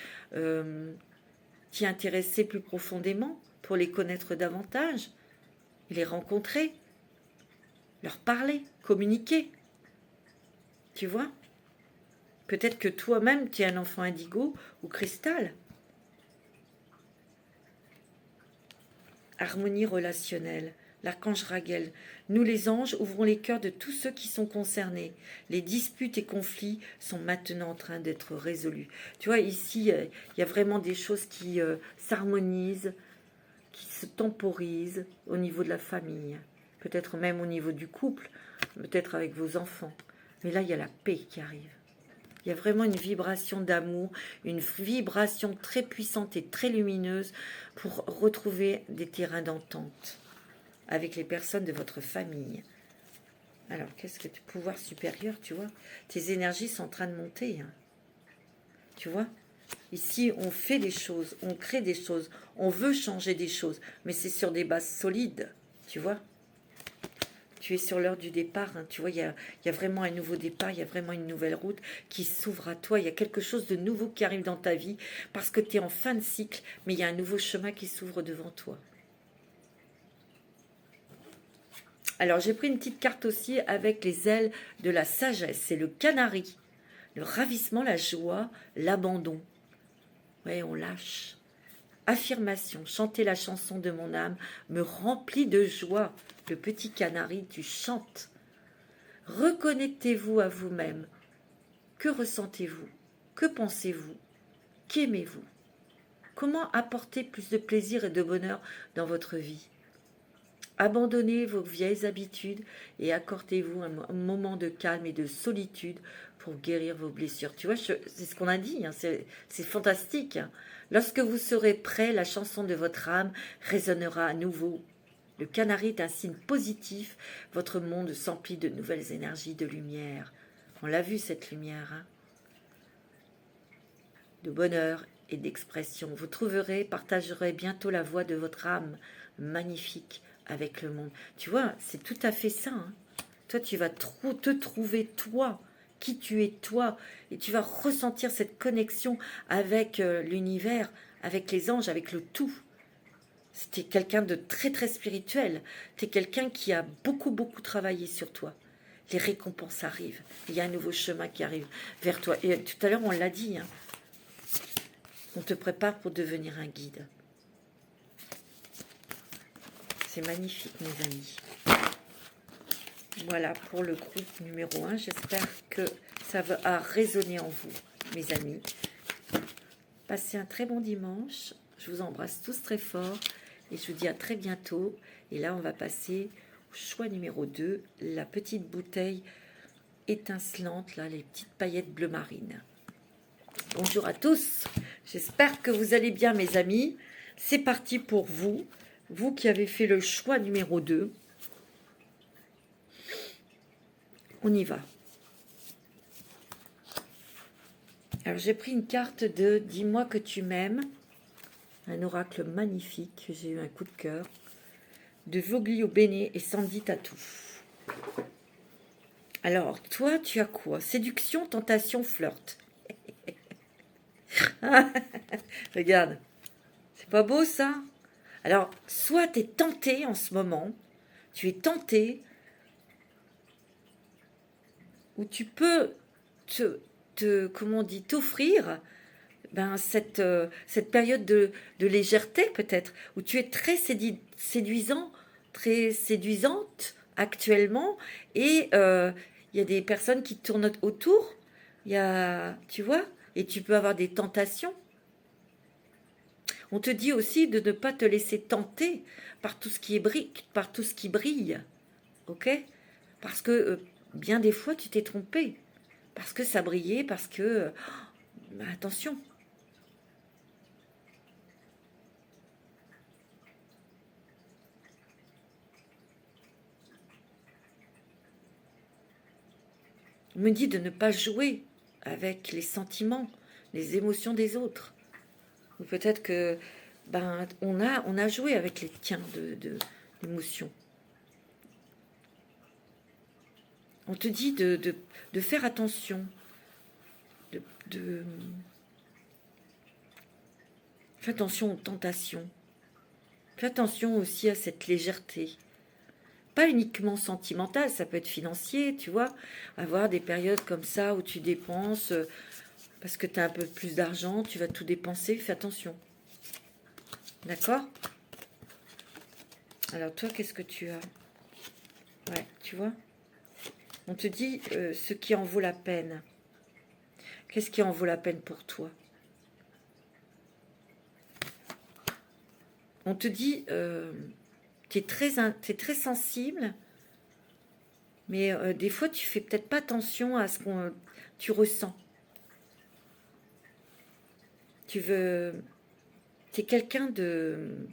t'y intéresser plus profondément pour les connaître davantage, les rencontrer, leur parler, communiquer, tu vois. Peut-être que toi-même, tu es un enfant indigo ou cristal. Harmonie relationnelle. L'archange Raguel. Nous les anges ouvrons les cœurs de tous ceux qui sont concernés. Les disputes et conflits sont maintenant en train d'être résolus. Tu vois, ici, il y a vraiment des choses qui s'harmonisent, qui se temporisent au niveau de la famille. Peut-être même au niveau du couple, peut-être avec vos enfants. Mais là, il y a la paix qui arrive. Il y a vraiment une vibration d'amour, une vibration très puissante et très lumineuse pour retrouver des terrains d'entente avec les personnes de votre famille. Alors, qu'est-ce que tu pouvoir supérieur, tu vois? Tes énergies sont en train de monter. Hein. Tu vois? Ici, on fait des choses, on crée des choses, on veut changer des choses, mais c'est sur des bases solides, tu vois? Tu es sur l'heure du départ, hein, tu vois, il y a vraiment un nouveau départ, il y a vraiment une nouvelle route qui s'ouvre à toi, il y a quelque chose de nouveau qui arrive dans ta vie, parce que tu es en fin de cycle, mais il y a un nouveau chemin qui s'ouvre devant toi. Alors, j'ai pris une petite carte aussi avec les ailes de la sagesse, c'est le canari, le ravissement, la joie, l'abandon. Ouais, on lâche. Affirmation, chanter la chanson de mon âme me remplit de joie. Le petit canari, tu chantes. Reconnectez-vous à vous-même. Que ressentez-vous? Que pensez-vous? Qu'aimez-vous? Comment apporter plus de plaisir et de bonheur dans votre vie? Abandonnez vos vieilles habitudes et accordez-vous un moment de calme et de solitude pour guérir vos blessures. Tu vois, c'est ce qu'on a dit, hein, c'est fantastique. Hein. Lorsque vous serez prêt, la chanson de votre âme résonnera à nouveau. Le canari est un signe positif. Votre monde s'emplit de nouvelles énergies, de lumière. On l'a vu, cette lumière. Hein, de bonheur et d'expression. Vous trouverez, partagerez bientôt la voix de votre âme magnifique avec le monde. Tu vois, c'est tout à fait ça. Hein. Toi, tu vas te trouver toi, qui tu es toi, et tu vas ressentir cette connexion avec l'univers, avec les anges, avec le tout. Tu es quelqu'un de très très spirituel. Tu es quelqu'un qui a beaucoup beaucoup travaillé sur toi. Les récompenses arrivent. Il y a un nouveau chemin qui arrive vers toi. Et tout à l'heure, on l'a dit, hein, on te prépare pour devenir un guide. C'est magnifique, mes amis. Voilà pour le groupe numéro 1. J'espère que ça va résonner en vous, mes amis. Passez un très bon dimanche. Je vous embrasse tous très fort. Et je vous dis à très bientôt. Et là, on va passer au choix numéro 2. La petite bouteille étincelante, là, les petites paillettes bleu marine. Bonjour à tous. J'espère que vous allez bien, mes amis. C'est parti pour vous. Vous qui avez fait le choix numéro 2. On y va. Alors, j'ai pris une carte de Dis-moi que tu m'aimes. Un oracle magnifique. J'ai eu un coup de cœur. De Voglio Bene et Sandy Tatou. Alors, toi, tu as quoi? Séduction, tentation, flirt. Regarde. C'est pas beau, ça? Alors, soit tu es tenté en ce moment. Tu es tenté. Où tu peux comment on dit, t'offrir cette période de légèreté peut-être, où tu es très séduisant, très séduisante actuellement, et il y a des personnes qui tournent autour, tu vois, et tu peux avoir des tentations. On te dit aussi de ne pas te laisser tenter par tout ce qui par tout ce qui brille, ok? Parce que bien des fois tu t'es trompé, parce que ça brillait, parce que attention. On me dit de ne pas jouer avec les sentiments, les émotions des autres. Ou peut-être que on a joué avec les tiens d'émotions. On te dit de faire attention, fais attention aux tentations. Fais attention aussi à cette légèreté. Pas uniquement sentimentale, ça peut être financier, tu vois. Avoir des périodes comme ça où tu dépenses parce que tu as un peu plus d'argent, tu vas tout dépenser, fais attention. D'accord? Alors toi, qu'est-ce que tu as? Ouais, tu vois? On te dit ce qui en vaut la peine. Qu'est-ce qui en vaut la peine pour toi? On te dit, tu es très sensible, mais des fois, tu fais peut-être pas attention à ce que tu ressens. Tu es quelqu'un de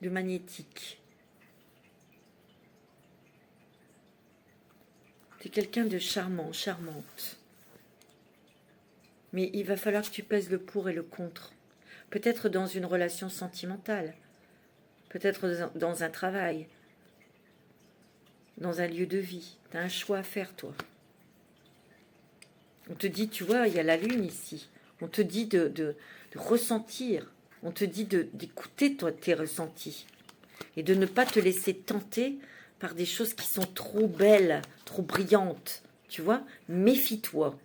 magnétique. Tu es quelqu'un de charmant, charmante. Mais il va falloir que tu pèses le pour et le contre. Peut-être dans une relation sentimentale. Peut-être dans un travail. Dans un lieu de vie. Tu as un choix à faire, toi. On te dit, tu vois, il y a la lune ici. On te dit de ressentir. On te dit d'écouter toi tes ressentis. Et de ne pas te laisser tenter par des choses qui sont trop belles, trop brillantes. Tu vois? Méfie-toi.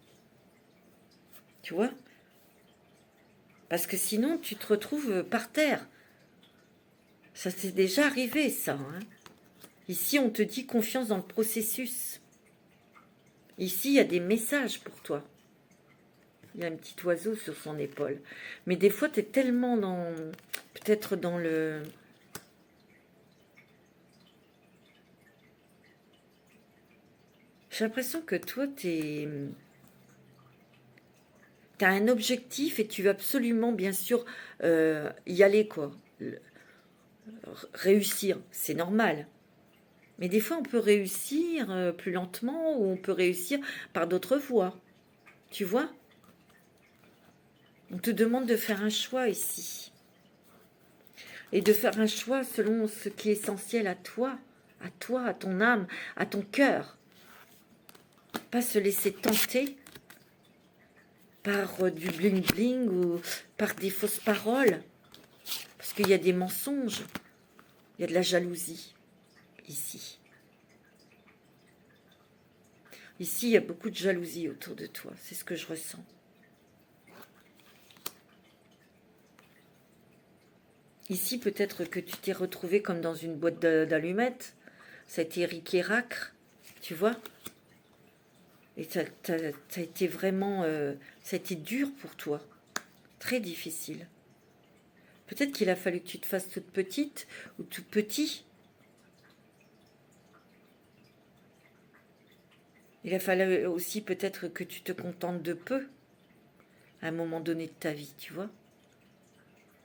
Tu vois? Parce que sinon, tu te retrouves par terre. Ça s'est déjà arrivé, ça. Hein. Ici, on te dit confiance dans le processus. Ici, il y a des messages pour toi. Il y a un petit oiseau sur son épaule. Mais des fois, tu es tellement dans... Peut-être dans le... J'ai l'impression que toi, tu as un objectif et tu veux absolument, bien sûr, y aller, quoi. Réussir, c'est normal. Mais des fois, on peut réussir plus lentement ou on peut réussir par d'autres voies. Tu vois? On te demande de faire un choix ici. Et de faire un choix selon ce qui est essentiel à toi, à ton âme, à ton cœur. Pas se laisser tenter par du bling-bling ou par des fausses paroles. Parce qu'il y a des mensonges. Il y a de la jalousie ici. Ici, il y a beaucoup de jalousie autour de toi. C'est ce que je ressens. Ici, peut-être que tu t'es retrouvé comme dans une boîte d'allumettes. Ça a été ric et racre, tu vois. Et ça a été vraiment... ça a été dur pour toi. Très difficile. Peut-être qu'il a fallu que tu te fasses toute petite ou tout petit. Il a fallu aussi peut-être que tu te contentes de peu à un moment donné de ta vie, tu vois.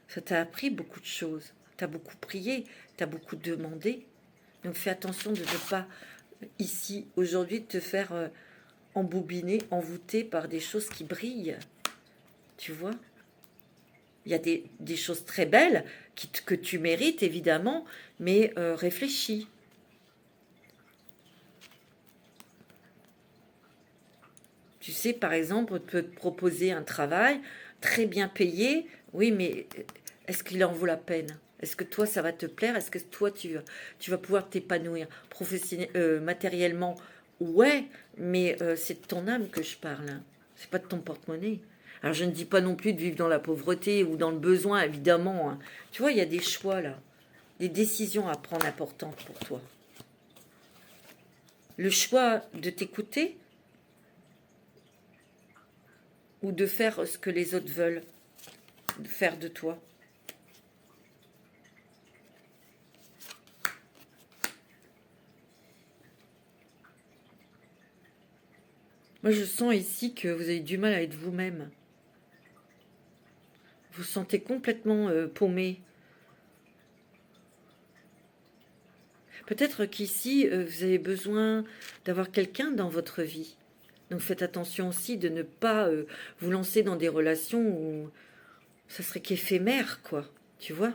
Ça t'a appris beaucoup de choses. Tu as beaucoup prié, tu as beaucoup demandé. Donc fais attention de ne pas, ici, aujourd'hui, te faire embobiner, envoûter par des choses qui brillent. Tu vois? Il y a des choses très belles que tu mérites, évidemment, mais réfléchis. Tu sais, par exemple, on peut te proposer un travail très bien payé. Oui, mais est-ce qu'il en vaut la peine? Est-ce que toi, ça va te plaire? Est-ce que toi, tu vas pouvoir t'épanouir matériellement? Ouais, mais c'est de ton âme que je parle. Hein. C'est pas de ton porte-monnaie. Alors, je ne dis pas non plus de vivre dans la pauvreté ou dans le besoin, évidemment. Hein. Tu vois, il y a des choix là, des décisions à prendre importantes pour toi. Le choix de t'écouter ou de faire ce que les autres veulent faire de toi. Moi, je sens ici que vous avez du mal à être vous-même. Vous vous sentez complètement paumé. Peut-être qu'ici, vous avez besoin d'avoir quelqu'un dans votre vie. Donc faites attention aussi de ne pas vous lancer dans des relations où ça serait qu'éphémère, quoi. Tu vois?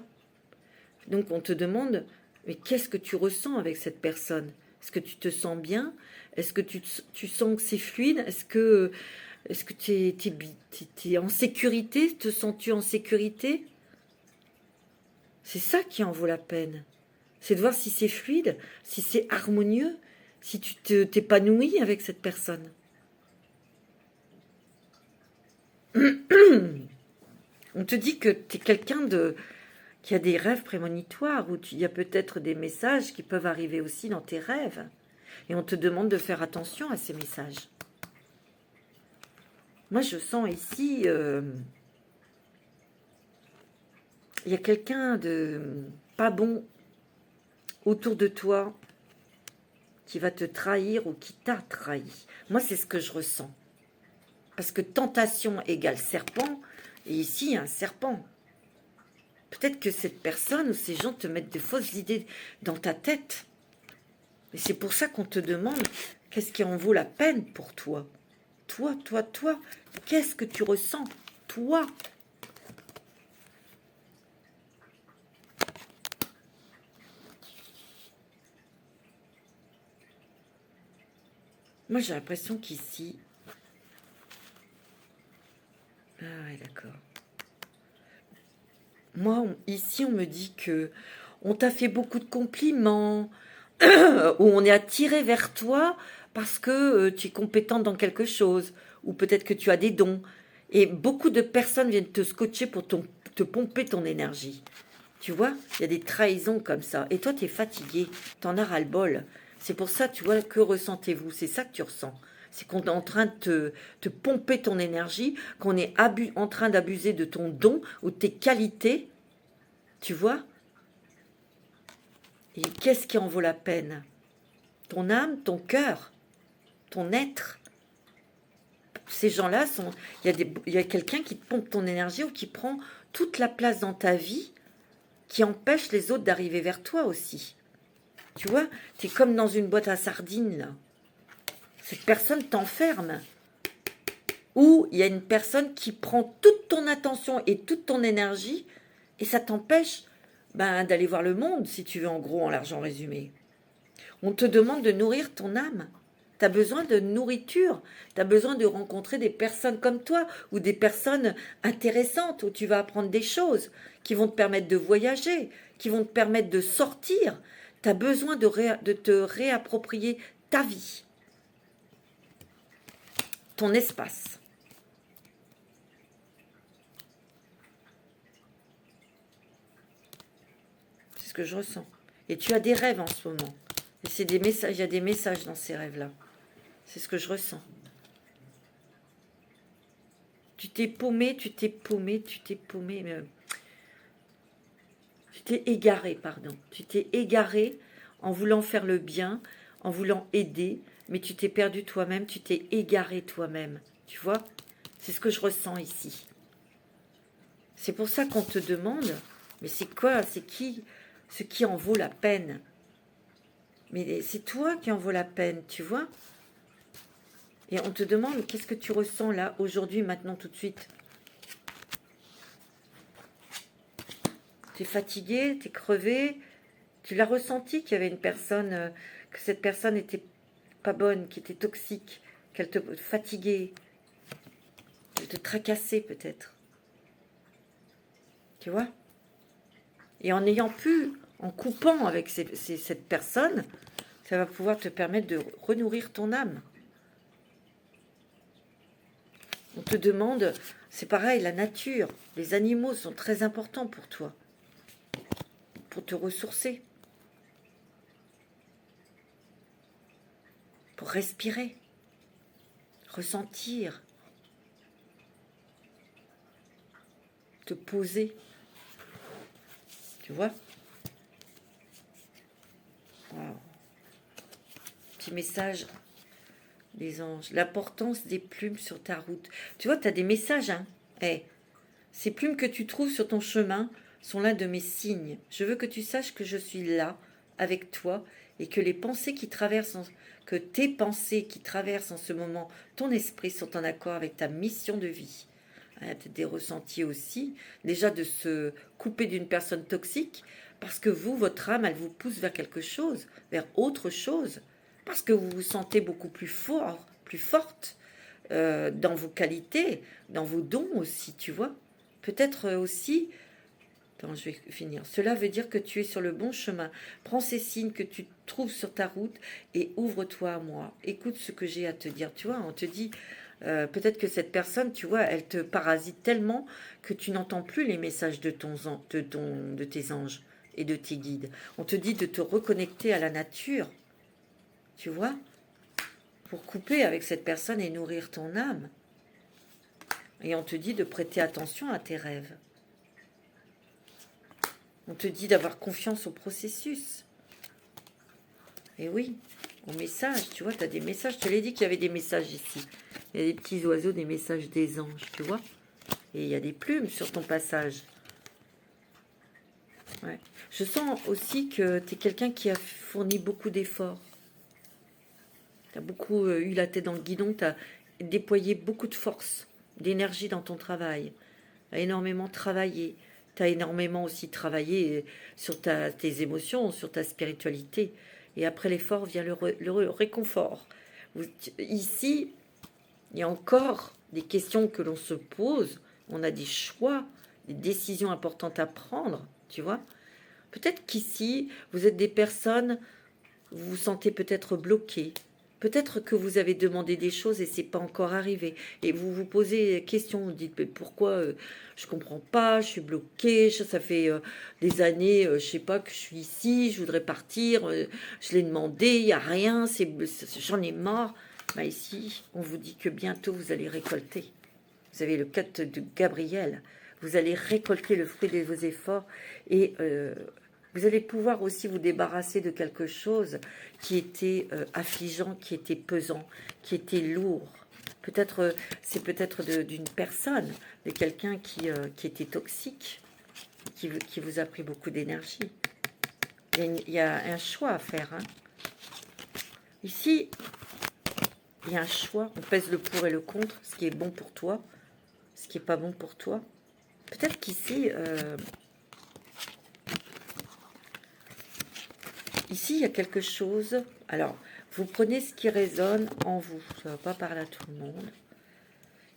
Donc on te demande, mais qu'est-ce que tu ressens avec cette personne? Est-ce que tu te sens bien? Est-ce que tu sens que c'est fluide? Est-ce que tu es en sécurité? Te sens-tu en sécurité? C'est ça qui en vaut la peine. C'est de voir si c'est fluide, si c'est harmonieux, si tu t'épanouis avec cette personne. On te dit que tu es quelqu'un qui a des rêves prémonitoires, où il y a peut-être des messages qui peuvent arriver aussi dans tes rêves. Et on te demande de faire attention à ces messages. Moi, je sens ici, il y a quelqu'un de pas bon autour de toi qui va te trahir ou qui t'a trahi. Moi, c'est ce que je ressens. Parce que tentation égale serpent, et ici, il y a un serpent. Peut-être que cette personne ou ces gens te mettent des fausses idées dans ta tête. Et c'est pour ça qu'on te demande qu'est-ce qui en vaut la peine pour toi. Toi, qu'est-ce que tu ressens, toi? Moi, j'ai l'impression qu'ici... Ah ouais, d'accord. Moi, ici, on me dit que on t'a fait beaucoup de compliments, ou on est attiré vers toi parce que tu es compétente dans quelque chose, ou peut-être que tu as des dons. Et beaucoup de personnes viennent te scotcher pour te pomper ton énergie. Tu vois, il y a des trahisons comme ça. Et toi, tu es fatigué, t'en as ras-le-bol. C'est pour ça, tu vois, que ressentez-vous? C'est ça que tu ressens. C'est qu'on est en train de te pomper ton énergie, qu'on est en train d'abuser de ton don ou de tes qualités. Tu vois? Et qu'est-ce qui en vaut la peine? Ton âme, ton cœur, ton être. Ces gens-là sont... Il y a quelqu'un qui te pompe ton énergie ou qui prend toute la place dans ta vie, qui empêche les autres d'arriver vers toi aussi. Tu vois, tu es comme dans une boîte à sardines, là. Cette personne t'enferme. Ou il y a une personne qui prend toute ton attention et toute ton énergie, et ça t'empêche d'aller voir le monde, si tu veux, en gros, en large, en résumé. On te demande de nourrir ton âme. Tu as besoin de nourriture. Tu as besoin de rencontrer des personnes comme toi ou des personnes intéressantes où tu vas apprendre des choses qui vont te permettre de voyager, qui vont te permettre de sortir. Tu as besoin de te réapproprier ta vie, ton espace. C'est ce que je ressens. Et tu as des rêves en ce moment. Et c'est des messages, il y a des messages dans ces rêves-là. C'est ce que je ressens. Tu t'es paumé, tu t'es égaré, pardon. Tu t'es égaré en voulant faire le bien, en voulant aider, mais tu t'es perdu toi-même, tu t'es égaré toi-même. Tu vois? C'est ce que je ressens ici. C'est pour ça qu'on te demande, mais c'est quoi? C'est qui? Ce qui en vaut la peine? Mais c'est toi qui en vaut la peine, tu vois? Et on te demande, qu'est-ce que tu ressens là, aujourd'hui, maintenant, tout de suite? Tu es fatigué, tu es crevé, tu l'as ressenti qu'il y avait une personne, que cette personne n'était pas bonne, qui était toxique, qu'elle te fatiguait, qu'elle te tracassait peut-être. Tu vois? Et en ayant pu, en coupant avec cette personne, ça va pouvoir te permettre de renourrir ton âme. On te demande, c'est pareil, la nature, les animaux sont très importants pour toi, pour te ressourcer, pour respirer, ressentir, te poser. Tu vois? Wow. Petit message des anges. L'importance des plumes sur ta route. Tu vois, tu as des messages, hein? Hey, ces plumes que tu trouves sur ton chemin sont l'un de mes signes. Je veux que tu saches que je suis là, avec toi et que les pensées qui traversent, que tes pensées qui traversent en ce moment ton esprit sont en accord avec ta mission de vie. Des ressentis aussi, déjà de se couper d'une personne toxique, parce que vous, votre âme, elle vous pousse vers quelque chose, vers autre chose, parce que vous vous sentez beaucoup plus fort, plus forte dans vos qualités, dans vos dons aussi, tu vois. Peut-être aussi, attends, je vais finir. Cela veut dire que tu es sur le bon chemin. Prends ces signes que tu trouves sur ta route et ouvre-toi à moi. Écoute ce que j'ai à te dire. Tu vois, on te dit, peut-être que cette personne, tu vois, elle te parasite tellement que tu n'entends plus les messages de tes anges et de tes guides. On te dit de te reconnecter à la nature, tu vois, pour couper avec cette personne et nourrir ton âme. Et on te dit de prêter attention à tes rêves. On te dit d'avoir confiance au processus. Et oui, au message, tu vois, tu as des messages. Je te l'ai dit qu'il y avait des messages ici. Il y a des petits oiseaux, des messages des anges, tu vois. Et il y a des plumes sur ton passage. Ouais. Je sens aussi que tu es quelqu'un qui a fourni beaucoup d'efforts. Tu as beaucoup eu la tête dans le guidon, tu as déployé beaucoup de force, d'énergie dans ton travail. Tu as énormément travaillé. Tu as énormément aussi travaillé sur tes émotions, sur ta spiritualité. Et après l'effort vient le réconfort. Ici, il y a encore des questions que l'on se pose. On a des choix, des décisions importantes à prendre, tu vois. Peut-être qu'ici, vous êtes des personnes, vous vous sentez peut-être bloqué. Peut-être que vous avez demandé des choses et c'est pas encore arrivé. Et vous vous posez des questions, vous dites mais pourquoi je comprends pas, je suis bloqué, ça fait des années, je sais pas que je suis ici, je voudrais partir, je l'ai demandé, il y a rien, j'en ai marre. Bah ici, on vous dit que bientôt vous allez récolter. Vous avez le 4 de Gabriel. Vous allez récolter le fruit de vos efforts et vous allez pouvoir aussi vous débarrasser de quelque chose qui était affligeant, qui était pesant, qui était lourd. Peut-être, c'est peut-être d'une personne, de quelqu'un qui était toxique, qui vous a pris beaucoup d'énergie. Il y a un choix à faire. Hein. Ici, il y a un choix. On pèse le pour et le contre, ce qui est bon pour toi, ce qui n'est pas bon pour toi. Peut-être qu'ici... Ici, il y a quelque chose. Alors, vous prenez ce qui résonne en vous. Ça ne va pas parler à tout le monde.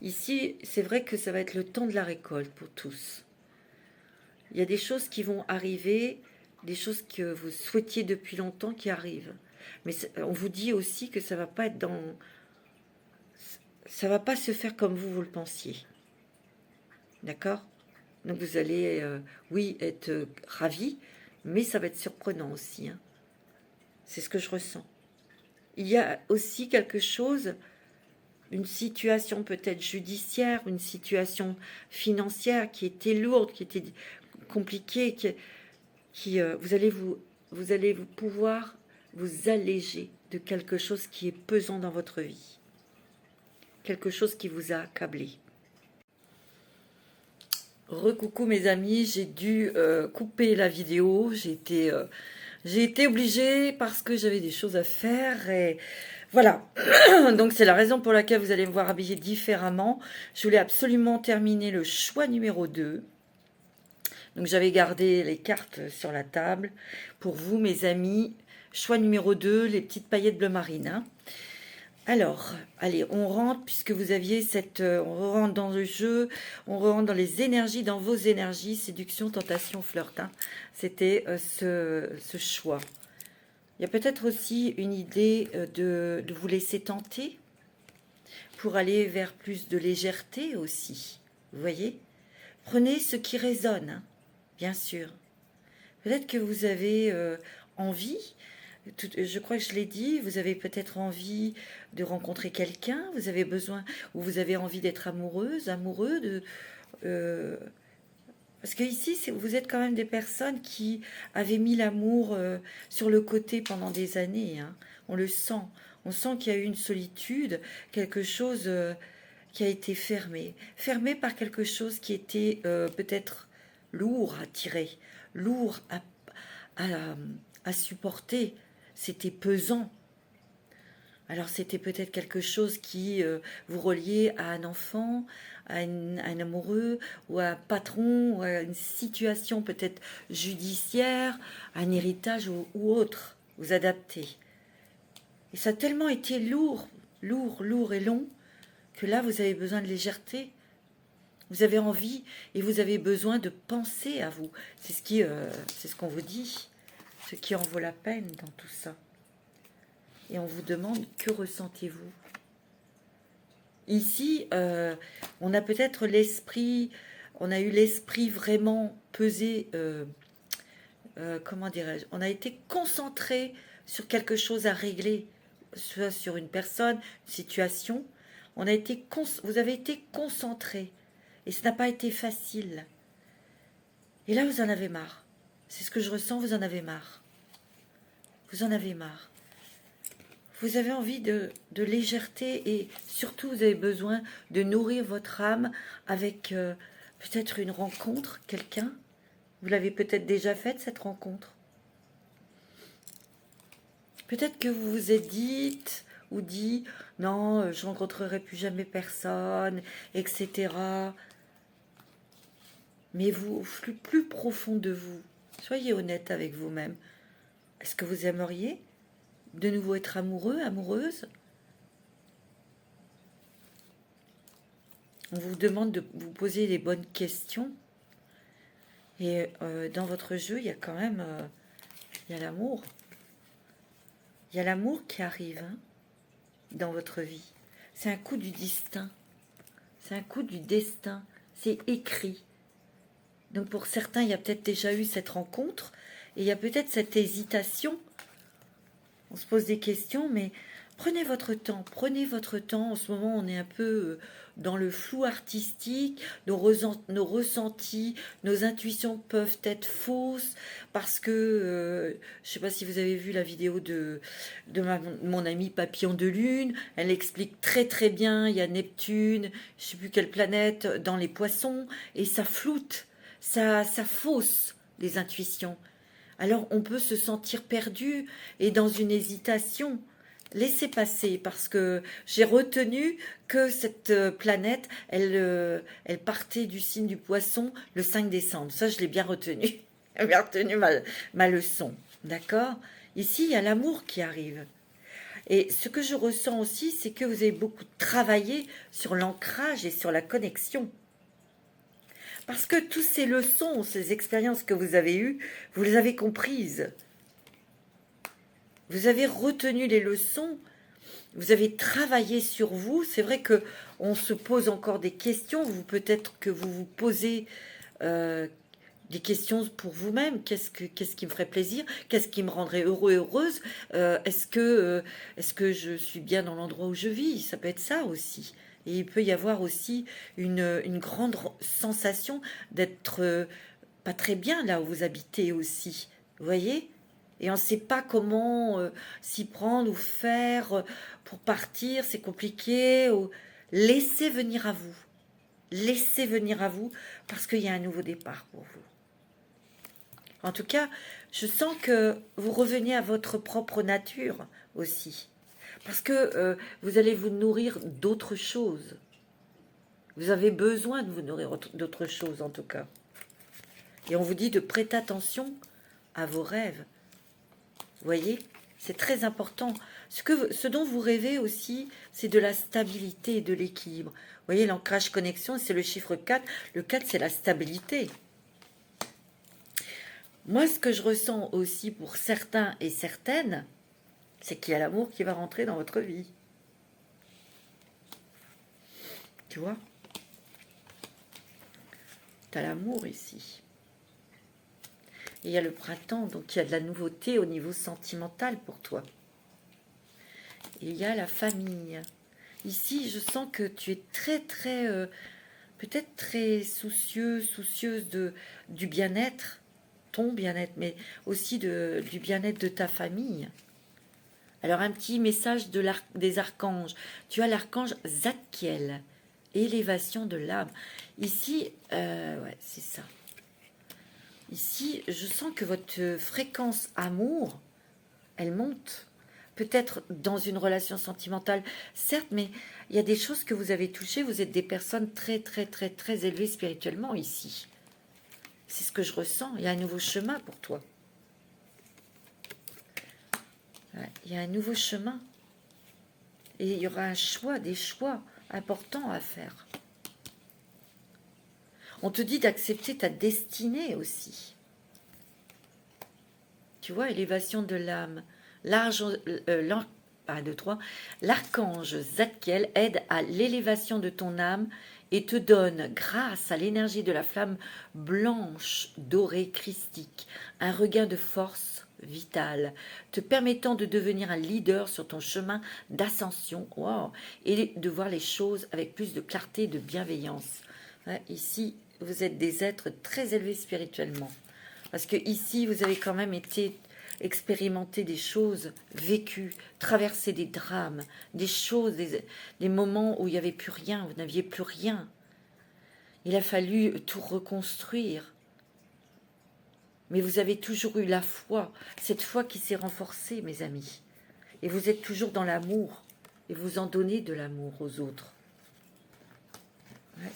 Ici, c'est vrai que ça va être le temps de la récolte pour tous. Il y a des choses qui vont arriver, des choses que vous souhaitiez depuis longtemps qui arrivent. Mais on vous dit aussi que ça va pas être dans... Ça va pas se faire comme vous le pensiez. D'accord? Donc vous allez, oui, être ravis, mais ça va être surprenant aussi, hein. C'est ce que je ressens. Il y a aussi quelque chose, une situation peut-être judiciaire, une situation financière qui était lourde, qui était compliquée, vous allez pouvoir vous alléger de quelque chose qui est pesant dans votre vie. Quelque chose qui vous a accablé. Recoucou mes amis, j'ai dû couper la vidéo, j'ai été obligée parce que j'avais des choses à faire et voilà. Donc c'est la raison pour laquelle vous allez me voir habillée différemment. Je voulais absolument terminer le choix numéro 2. Donc j'avais gardé les cartes sur la table. Pour vous mes amis, choix numéro 2, les petites paillettes bleu marine. Hein. Alors, allez, on rentre, puisque vous aviez on rentre dans le jeu, on rentre dans les énergies, dans vos énergies, séduction, tentation, flirt. Hein. C'était ce choix. Il y a peut-être aussi une idée de vous laisser tenter pour aller vers plus de légèreté aussi. Vous voyez? Prenez ce qui résonne, hein, bien sûr. Peut-être que vous avez envie... Je crois que je l'ai dit, vous avez peut-être envie de rencontrer quelqu'un, vous avez besoin, ou vous avez envie d'être amoureuse, amoureux de... parce que ici, vous êtes quand même des personnes qui avaient mis l'amour sur le côté pendant des années. Hein. On le sent. On sent qu'il y a eu une solitude, quelque chose qui a été fermé. Fermé par quelque chose qui était peut-être lourd à tirer, lourd à supporter. C'était pesant. Alors c'était peut-être quelque chose qui vous reliait à un enfant, à un amoureux, ou à un patron, ou à une situation peut-être judiciaire, un héritage ou autre. Vous adaptez. Et ça a tellement été lourd, lourd et long, que là vous avez besoin de légèreté. Vous avez envie et vous avez besoin de penser à vous. C'est ce qu'on vous dit, ce qui en vaut la peine dans tout ça. Et on vous demande, que ressentez-vous? Ici, on a peut-être l'esprit, on a eu l'esprit vraiment pesé, comment dirais-je, on a été concentré sur quelque chose à régler, soit sur une personne, une situation. Vous avez été concentré. Et ça n'a pas été facile. Et là, vous en avez marre. C'est ce que je ressens, vous en avez marre. Vous en avez marre. Vous avez envie de légèreté et surtout, vous avez besoin de nourrir votre âme avec peut-être une rencontre, quelqu'un. Vous l'avez peut-être déjà faite, cette rencontre. Peut-être que vous vous êtes dit, non, je ne rencontrerai plus jamais personne, etc. Mais vous, au plus profond de vous, soyez honnête avec vous-même. Est-ce que vous aimeriez de nouveau être amoureux, amoureuse? On vous demande de vous poser les bonnes questions. Et dans votre jeu, il y a quand même il y a l'amour. Il y a l'amour qui arrive dans votre vie. C'est un coup du destin. C'est un coup du destin. C'est écrit. Donc pour certains, il y a peut-être déjà eu cette rencontre et il y a peut-être cette hésitation. On se pose des questions, mais prenez votre temps. Prenez votre temps. En ce moment, on est un peu dans le flou artistique. Nos ressentis, nos intuitions peuvent être fausses parce que, je ne sais pas si vous avez vu la vidéo de mon amie Papillon de Lune. Elle explique très très bien. Il y a Neptune, je ne sais plus quelle planète, dans les poissons et ça floute. Ça fausse les intuitions. Alors on peut se sentir perdu et dans une hésitation. Laissez passer parce que j'ai retenu que cette planète, elle partait du signe du poisson le 5 décembre. Ça, je l'ai bien retenu. J'ai bien retenu ma leçon. D'accord? Ici, il y a l'amour qui arrive. Et ce que je ressens aussi, c'est que vous avez beaucoup travaillé sur l'ancrage et sur la connexion. Parce que toutes ces leçons, ces expériences que vous avez eues, vous les avez comprises. Vous avez retenu les leçons, vous avez travaillé sur vous. C'est vrai que on se pose encore des questions. Peut-être que vous vous posez des questions pour vous-même. Qu'est-ce qui me ferait plaisir? Qu'est-ce qui me rendrait heureux et heureuse? Est-ce que je suis bien dans l'endroit où je vis? Ça peut être ça aussi. Et il peut y avoir aussi une grande sensation d'être pas très bien là où vous habitez aussi. Vous voyez? Et on ne sait pas comment s'y prendre ou faire pour partir. C'est compliqué. Laissez venir à vous. Laissez venir à vous parce qu'il y a un nouveau départ pour vous. En tout cas, je sens que vous revenez à votre propre nature aussi. Parce que vous allez vous nourrir d'autres choses. Vous avez besoin de vous nourrir d'autres choses, en tout cas. Et on vous dit de prêter attention à vos rêves. Vous voyez? C'est très important. Ce dont vous rêvez aussi, c'est de la stabilité et de l'équilibre. Vous voyez, l'ancrage connexion, c'est le chiffre 4. Le 4, c'est la stabilité. Moi, ce que je ressens aussi pour certains et certaines, c'est qu'il y a l'amour qui va rentrer dans votre vie. Tu vois? Tu as l'amour ici. Et il y a le printemps, donc il y a de la nouveauté au niveau sentimental pour toi. Et il y a la famille. Ici, je sens que tu es très, très, peut-être très soucieuse du bien-être, ton bien-être, mais aussi du bien-être de ta famille. Alors, un petit message des archanges. Tu as l'archange Zadkiel, élévation de l'âme. Ici, ouais, c'est ça. Ici, je sens que votre fréquence amour, elle monte. Peut-être dans une relation sentimentale, certes, mais il y a des choses que vous avez touchées. Vous êtes des personnes très, très, très, très élevées spirituellement ici. C'est ce que je ressens. Il y a un nouveau chemin pour toi. Ouais, il y a un nouveau chemin. Et il y aura un choix, des choix importants à faire. On te dit d'accepter ta destinée aussi. Tu vois, élévation de l'âme. L'archange Zadkiel aide à l'élévation de ton âme et te donne, grâce à l'énergie de la flamme blanche, dorée, christique, un regain de force vitale, te permettant de devenir un leader sur ton chemin d'ascension, wow, et de voir les choses avec plus de clarté et de bienveillance. Ouais, ici, vous êtes des êtres très élevés spirituellement. Parce que ici, vous avez quand même été expérimenter des choses vécues, traverser des drames, des choses, des moments où il n'y avait plus rien, vous n'aviez plus rien. Il a fallu tout reconstruire. Mais vous avez toujours eu la foi, cette foi qui s'est renforcée, mes amis. Et vous êtes toujours dans l'amour, et vous en donnez de l'amour aux autres. Ouais.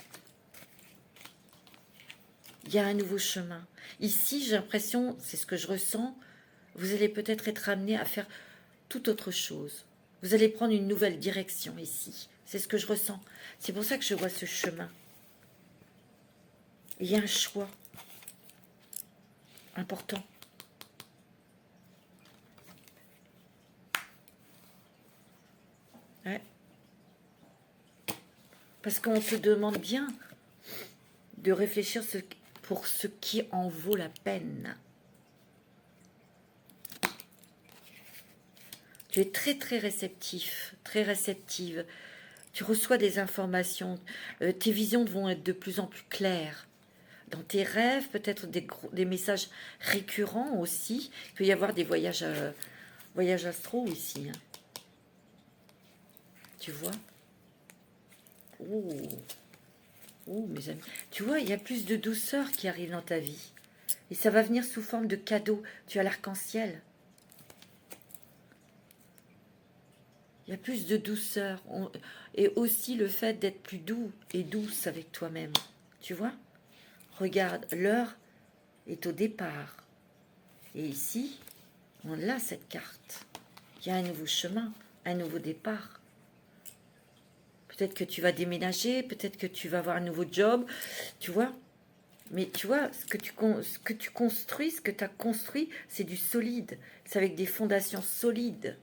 Il y a un nouveau chemin. Ici, j'ai l'impression, c'est ce que je ressens, vous allez peut-être être amené à faire tout autre chose. Vous allez prendre une nouvelle direction ici. C'est ce que je ressens. C'est pour ça que je vois ce chemin. Il y a un choix important. Ouais. Parce qu'on te demande bien de réfléchir pour ce qui en vaut la peine. Tu es très très réceptif, très réceptive. Tu reçois des informations. Tes visions vont être de plus en plus claires. Dans tes rêves, peut-être des messages récurrents aussi. Il peut y avoir des voyages astro ici. Hein. Tu vois? Oh, mes amis. Tu vois, il y a plus de douceur qui arrive dans ta vie. Et ça va venir sous forme de cadeau. Tu as l'arc-en-ciel. Il y a plus de douceur. Et aussi le fait d'être plus doux et douce avec toi-même. Tu vois? Regarde, l'heure est au départ. Et ici, on a cette carte. Il y a un nouveau chemin, un nouveau départ. Peut-être que tu vas déménager, peut-être que tu vas avoir un nouveau job, tu vois. Mais tu vois, ce que tu construis, ce que tu as construit, c'est du solide. C'est avec des fondations solides.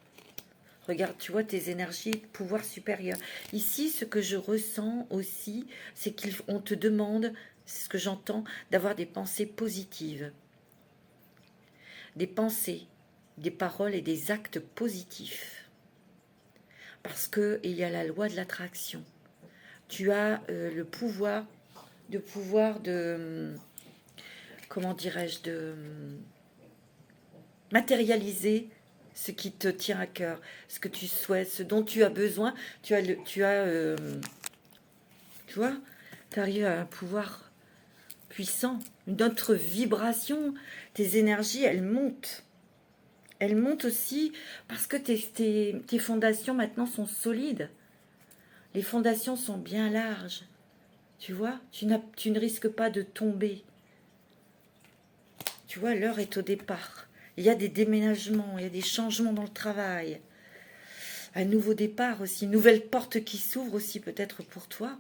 Regarde, tu vois tes énergies, pouvoir supérieur. Ici, ce que je ressens aussi, c'est qu'on te demande, c'est ce que j'entends, d'avoir des pensées positives. Des pensées, des paroles et des actes positifs. Parce qu'il y a la loi de l'attraction. Tu as le pouvoir de, comment dirais-je, de matérialiser ce qui te tient à cœur, ce que tu souhaites, ce dont tu as besoin. Tu vois, tu arrives à un pouvoir puissant, une autre vibration. Tes énergies, elles montent. Elles montent aussi parce que tes fondations maintenant sont solides. Les fondations sont bien larges. Tu vois, tu ne risques pas de tomber. Tu vois, l'heure est au départ. Il y a des déménagements, il y a des changements dans le travail. Un nouveau départ aussi, une nouvelle porte qui s'ouvre aussi peut-être pour toi.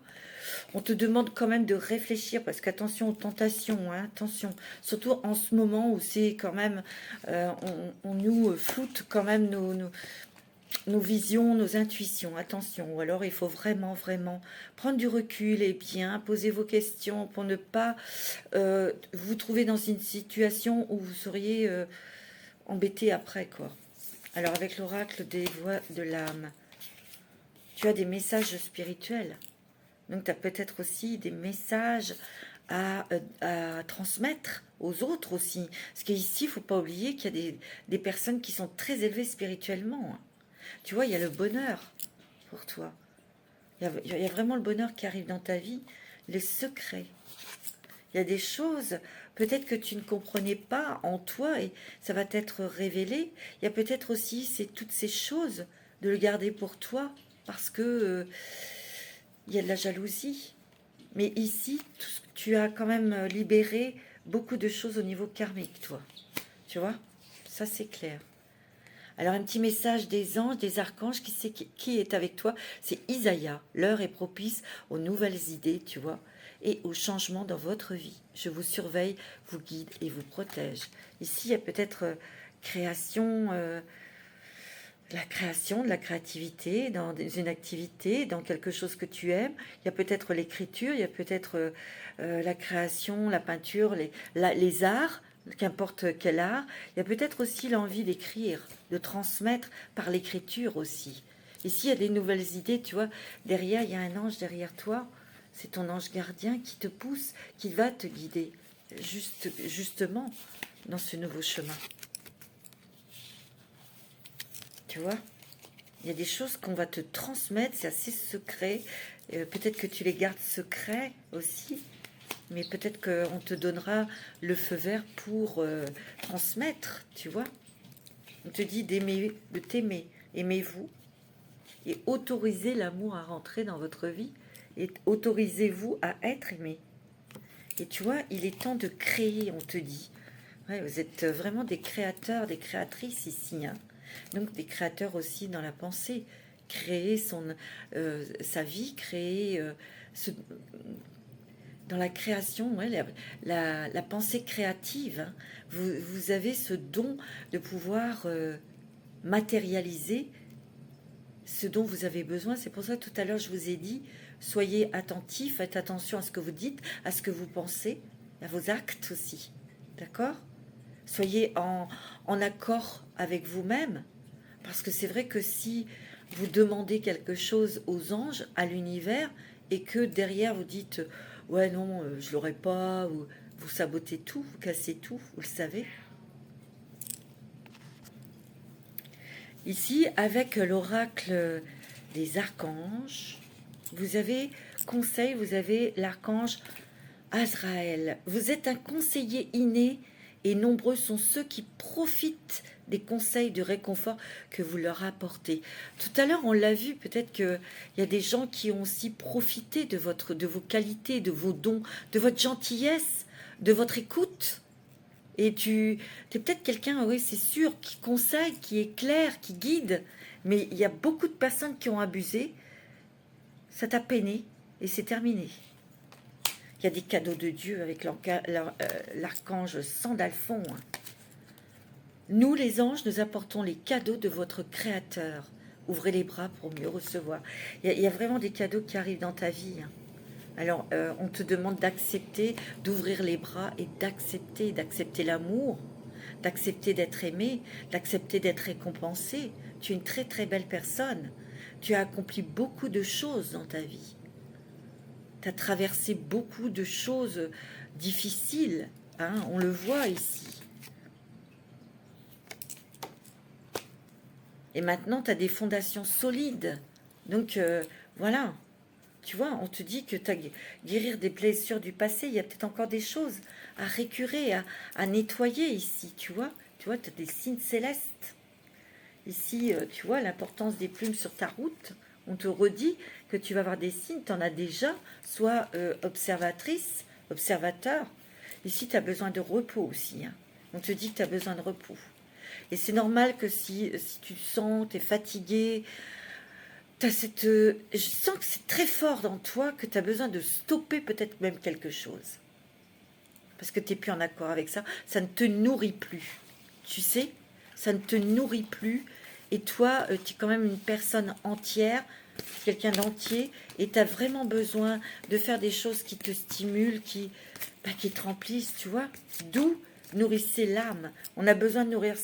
On te demande quand même de réfléchir parce qu'attention aux tentations, hein, attention. Surtout en ce moment où c'est quand même, on nous floute quand même nos visions, nos intuitions, attention. Ou alors il faut vraiment, vraiment prendre du recul et bien poser vos questions pour ne pas vous trouver dans une situation où vous seriez embêté après, quoi. Alors avec l'oracle des voix de l'âme, tu as des messages spirituels. Donc tu as peut-être aussi des messages à transmettre aux autres aussi. Parce qu'ici, il ne faut pas oublier qu'il y a des personnes qui sont très élevées spirituellement. Tu vois, il y a le bonheur pour toi. Il y a vraiment le bonheur qui arrive dans ta vie, les secrets. Il y a des choses peut-être que tu ne comprenais pas en toi et ça va t'être révélé. Il y a peut-être aussi toutes ces choses de le garder pour toi parce que il y a de la jalousie. Mais ici, tu as quand même libéré beaucoup de choses au niveau karmique, toi. Tu vois? Ça, c'est clair. Alors, un petit message des anges, des archanges, qui est avec toi? C'est Isaïe. L'heure est propice aux nouvelles idées, tu vois, et aux changements dans votre vie. Je vous surveille, vous guide et vous protège. Ici, il y a peut-être création, la création, de la créativité dans une activité, dans quelque chose que tu aimes. Il y a peut-être l'écriture, il y a peut-être la création, la peinture, les arts, qu'importe quel art. Il y a peut-être aussi l'envie d'écrire, de transmettre par l'écriture aussi. Ici, il y a des nouvelles idées, tu vois. Derrière, il y a un ange derrière toi. C'est ton ange gardien qui te pousse, qui va te guider justement dans ce nouveau chemin. Tu vois, il y a des choses qu'on va te transmettre, c'est assez secret. Peut-être que tu les gardes secrets aussi, mais peut-être qu'on te donnera le feu vert pour transmettre, tu vois. On te dit d'aimer, de t'aimer, aimez-vous, et autorisez l'amour à rentrer dans votre vie, et autorisez-vous à être aimé. Et tu vois, il est temps de créer, on te dit. Ouais, vous êtes vraiment des créateurs, des créatrices ici, hein. Donc des créateurs aussi dans la pensée, créer sa vie, créer dans la création, ouais, la pensée créative, hein. Vous avez ce don de pouvoir matérialiser ce dont vous avez besoin. C'est pour ça que tout à l'heure je vous ai dit, soyez attentifs, faites attention à ce que vous dites, à ce que vous pensez, à vos actes aussi, d'accord? Soyez en accord avec vous-même, parce que c'est vrai que si vous demandez quelque chose aux anges, à l'univers, et que derrière vous dites ouais non, je l'aurais pas, ou vous sabotez tout, vous cassez tout, vous le savez. Ici, avec l'oracle des archanges, vous avez conseil, vous avez l'archange Azraël. Vous êtes un conseiller inné et nombreux sont ceux qui profitent des conseils de réconfort que vous leur apportez. Tout à l'heure, on l'a vu, peut-être qu'il y a des gens qui ont aussi profité de vos qualités, de vos dons, de votre gentillesse, de votre écoute. Et tu es peut-être quelqu'un, oui, c'est sûr, qui conseille, qui éclaire, qui guide. Mais il y a beaucoup de personnes qui ont abusé. Ça t'a peiné et c'est terminé. Il y a des cadeaux de Dieu avec l'archange Sandalphon. Nous, les anges, nous apportons les cadeaux de votre Créateur. Ouvrez les bras pour mieux recevoir. Il y a vraiment des cadeaux qui arrivent dans ta vie. Alors, on te demande d'accepter, d'ouvrir les bras et d'accepter l'amour, d'accepter d'être aimé, d'accepter d'être récompensé. Tu es une très très belle personne. Tu as accompli beaucoup de choses dans ta vie. Tu as traversé beaucoup de choses difficiles, hein, on le voit ici. Et maintenant, tu as des fondations solides. Donc, voilà. Tu vois, on te dit que tu as guérir des blessures du passé. Il y a peut-être encore des choses à récurer, à nettoyer ici, tu vois. Tu vois, tu as des signes célestes. Ici, tu vois, l'importance des plumes sur ta route. On te redit que tu vas avoir des signes, tu en as déjà. Sois observatrice, observateur. Ici, tu as besoin de repos aussi, hein. On te dit que tu as besoin de repos. Et c'est normal que si tu te sens, tu es fatigué, t'as je sens que c'est très fort dans toi, que tu as besoin de stopper peut-être même quelque chose. Parce que tu n'es plus en accord avec ça. Ça ne te nourrit plus. Tu sais, ça ne te nourrit plus. Et toi, tu es quand même une personne entière, quelqu'un d'entier, et tu as vraiment besoin de faire des choses qui te stimulent, qui te remplissent, tu vois. D'où nourrissez l'âme. On a besoin de nourrir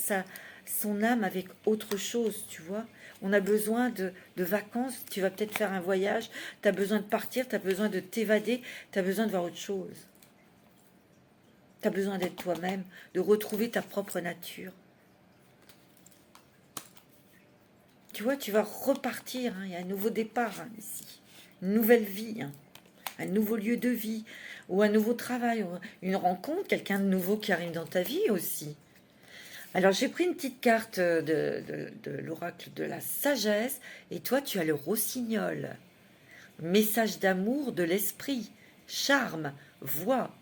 son âme avec autre chose, tu vois. On a besoin de vacances, tu vas peut-être faire un voyage, tu as besoin de partir, tu as besoin de t'évader, tu as besoin de voir autre chose. Tu as besoin d'être toi-même, de retrouver ta propre nature. Tu vois, tu vas repartir, hein, il y a un nouveau départ, hein, ici. Une nouvelle vie. Hein. un nouveau lieu de vie, ou un nouveau travail, ou une rencontre, quelqu'un de nouveau qui arrive dans ta vie aussi. Alors j'ai pris une petite carte de l'oracle de la sagesse, et toi tu as le rossignol. Message d'amour de l'esprit, charme, voix.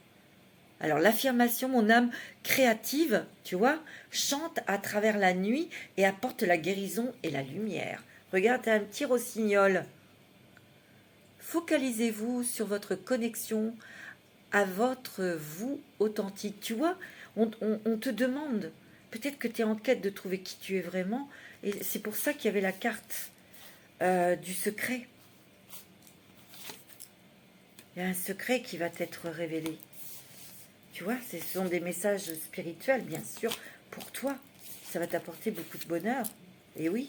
Alors l'affirmation, mon âme créative, tu vois, chante à travers la nuit et apporte la guérison et la lumière. Regarde, t'as un petit rossignol. Focalisez-vous sur votre connexion à votre vous authentique. Tu vois, on te demande, peut-être que tu es en quête de trouver qui tu es vraiment, et c'est pour ça qu'il y avait la carte du secret. Il y a un secret qui va t'être révélé. Tu vois, ce sont des messages spirituels, bien sûr, pour toi. Ça va t'apporter beaucoup de bonheur. Et oui.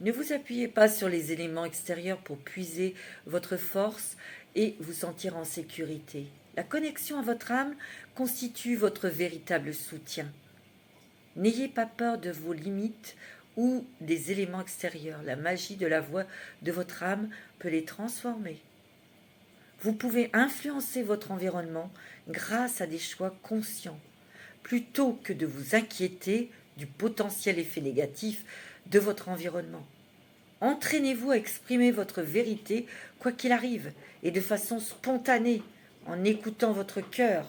Ne vous appuyez pas sur les éléments extérieurs pour puiser votre force et vous sentir en sécurité. La connexion à votre âme constitue votre véritable soutien. N'ayez pas peur de vos limites ou des éléments extérieurs. La magie de la voix de votre âme peut les transformer. Vous pouvez influencer votre environnement grâce à des choix conscients, plutôt que de vous inquiéter du potentiel effet négatif de votre environnement. Entraînez-vous à exprimer votre vérité, quoi qu'il arrive, et de façon spontanée, en écoutant votre cœur.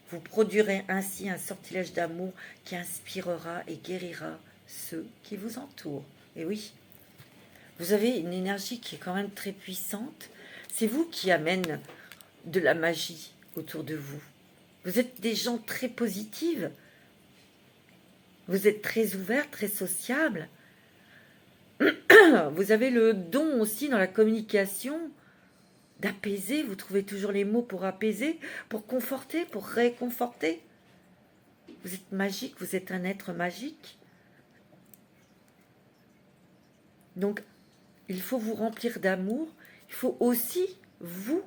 Vous produirez ainsi un sortilège d'amour qui inspirera et guérira ceux qui vous entourent. Et oui, vous avez une énergie qui est quand même très puissante. C'est vous qui amène de la magie autour de vous. Vous êtes des gens très positifs. Vous êtes très ouverts, très sociables. Vous avez le don aussi dans la communication d'apaiser. Vous trouvez toujours les mots pour apaiser, pour conforter, pour réconforter. Vous êtes magique, vous êtes un être magique. Donc, il faut vous remplir d'amour. Il faut aussi, vous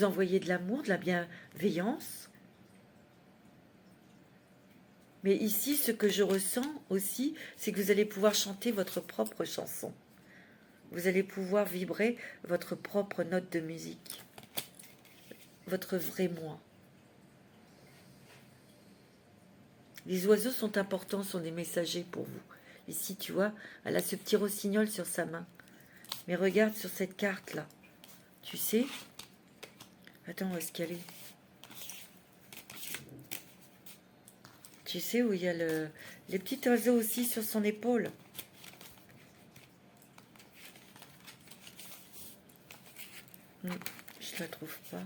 envoyer de l'amour, de la bienveillance. Mais ici, ce que je ressens aussi, c'est que vous allez pouvoir chanter votre propre chanson. Vous allez pouvoir vibrer votre propre note de musique. Votre vrai moi. Les oiseaux sont importants, sont des messagers pour vous. Ici, tu vois, elle a ce petit rossignol sur sa main. Mais regarde sur cette carte-là. Tu sais? Attends, où est-ce qu'elle est? Tu sais où il y a les petits oiseaux aussi sur son épaule? Je la trouve pas.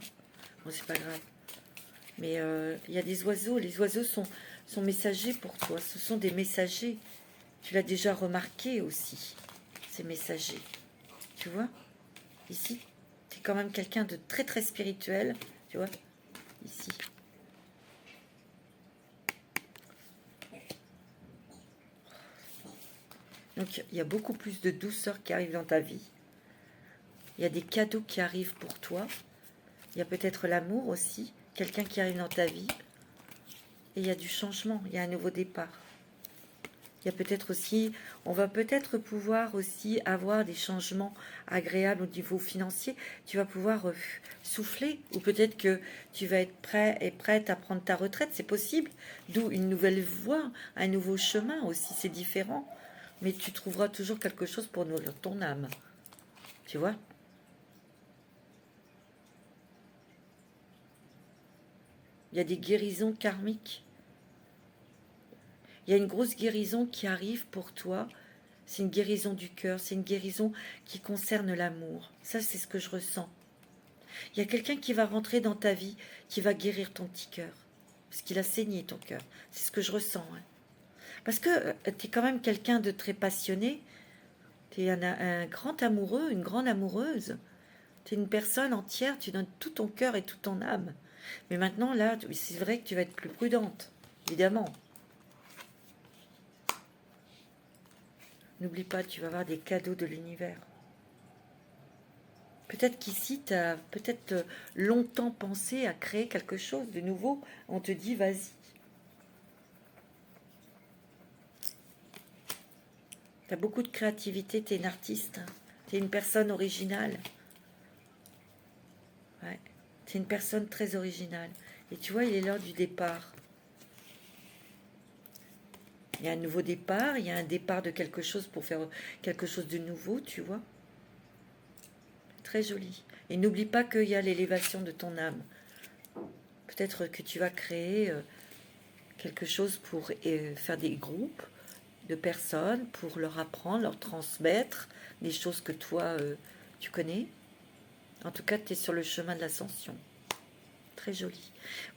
Bon, c'est pas grave. Mais il y a des oiseaux. Les oiseaux sont messagers pour toi. Ce sont des messagers. Tu l'as déjà remarqué aussi, ces messagers. Tu vois? Ici, tu es quand même quelqu'un de très très spirituel. Tu vois? Ici. Donc, il y a beaucoup plus de douceur qui arrive dans ta vie. Il y a des cadeaux qui arrivent pour toi. Il y a peut-être l'amour aussi. Quelqu'un qui arrive dans ta vie. Et il y a du changement. Il y a un nouveau départ. Il y a peut-être aussi, on va peut-être pouvoir aussi avoir des changements agréables au niveau financier. Tu vas pouvoir souffler, ou peut-être que tu vas être prêt et prête à prendre ta retraite, c'est possible. D'où une nouvelle voie, un nouveau chemin aussi, c'est différent. Mais tu trouveras toujours quelque chose pour nourrir ton âme. Tu vois? Il y a des guérisons karmiques. Il y a une grosse guérison qui arrive pour toi. C'est une guérison du cœur, c'est une guérison qui concerne l'amour. Ça, c'est ce que je ressens. Il y a quelqu'un qui va rentrer dans ta vie, qui va guérir ton petit cœur. Parce qu'il a saigné ton cœur. C'est ce que je ressens. Hein. Parce que tu es quand même quelqu'un de très passionné. Tu es un grand amoureux, une grande amoureuse. Tu es une personne entière, tu donnes tout ton cœur et toute ton âme. Mais maintenant, là, c'est vrai que tu vas être plus prudente, évidemment. N'oublie pas, tu vas avoir des cadeaux de l'univers. Peut-être qu'ici, tu as peut-être longtemps pensé à créer quelque chose de nouveau. On te dit, vas-y. Tu as beaucoup de créativité, tu es une artiste. Hein. Tu es une personne originale. Ouais. Tu es une personne très originale. Et tu vois, il est l'heure du départ. Il y a un nouveau départ, il y a un départ de quelque chose pour faire quelque chose de nouveau, tu vois. Très joli. Et n'oublie pas qu'il y a l'élévation de ton âme. Peut-être que tu vas créer quelque chose pour faire des groupes de personnes, pour leur apprendre, leur transmettre des choses que toi, tu connais. En tout cas, tu es sur le chemin de l'ascension. Très joli.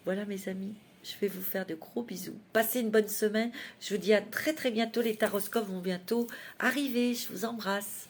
Voilà mes amis, je vais vous faire de gros bisous. Passez une bonne semaine. Je vous dis à très très bientôt. Les taroscopes vont bientôt arriver. Je vous embrasse.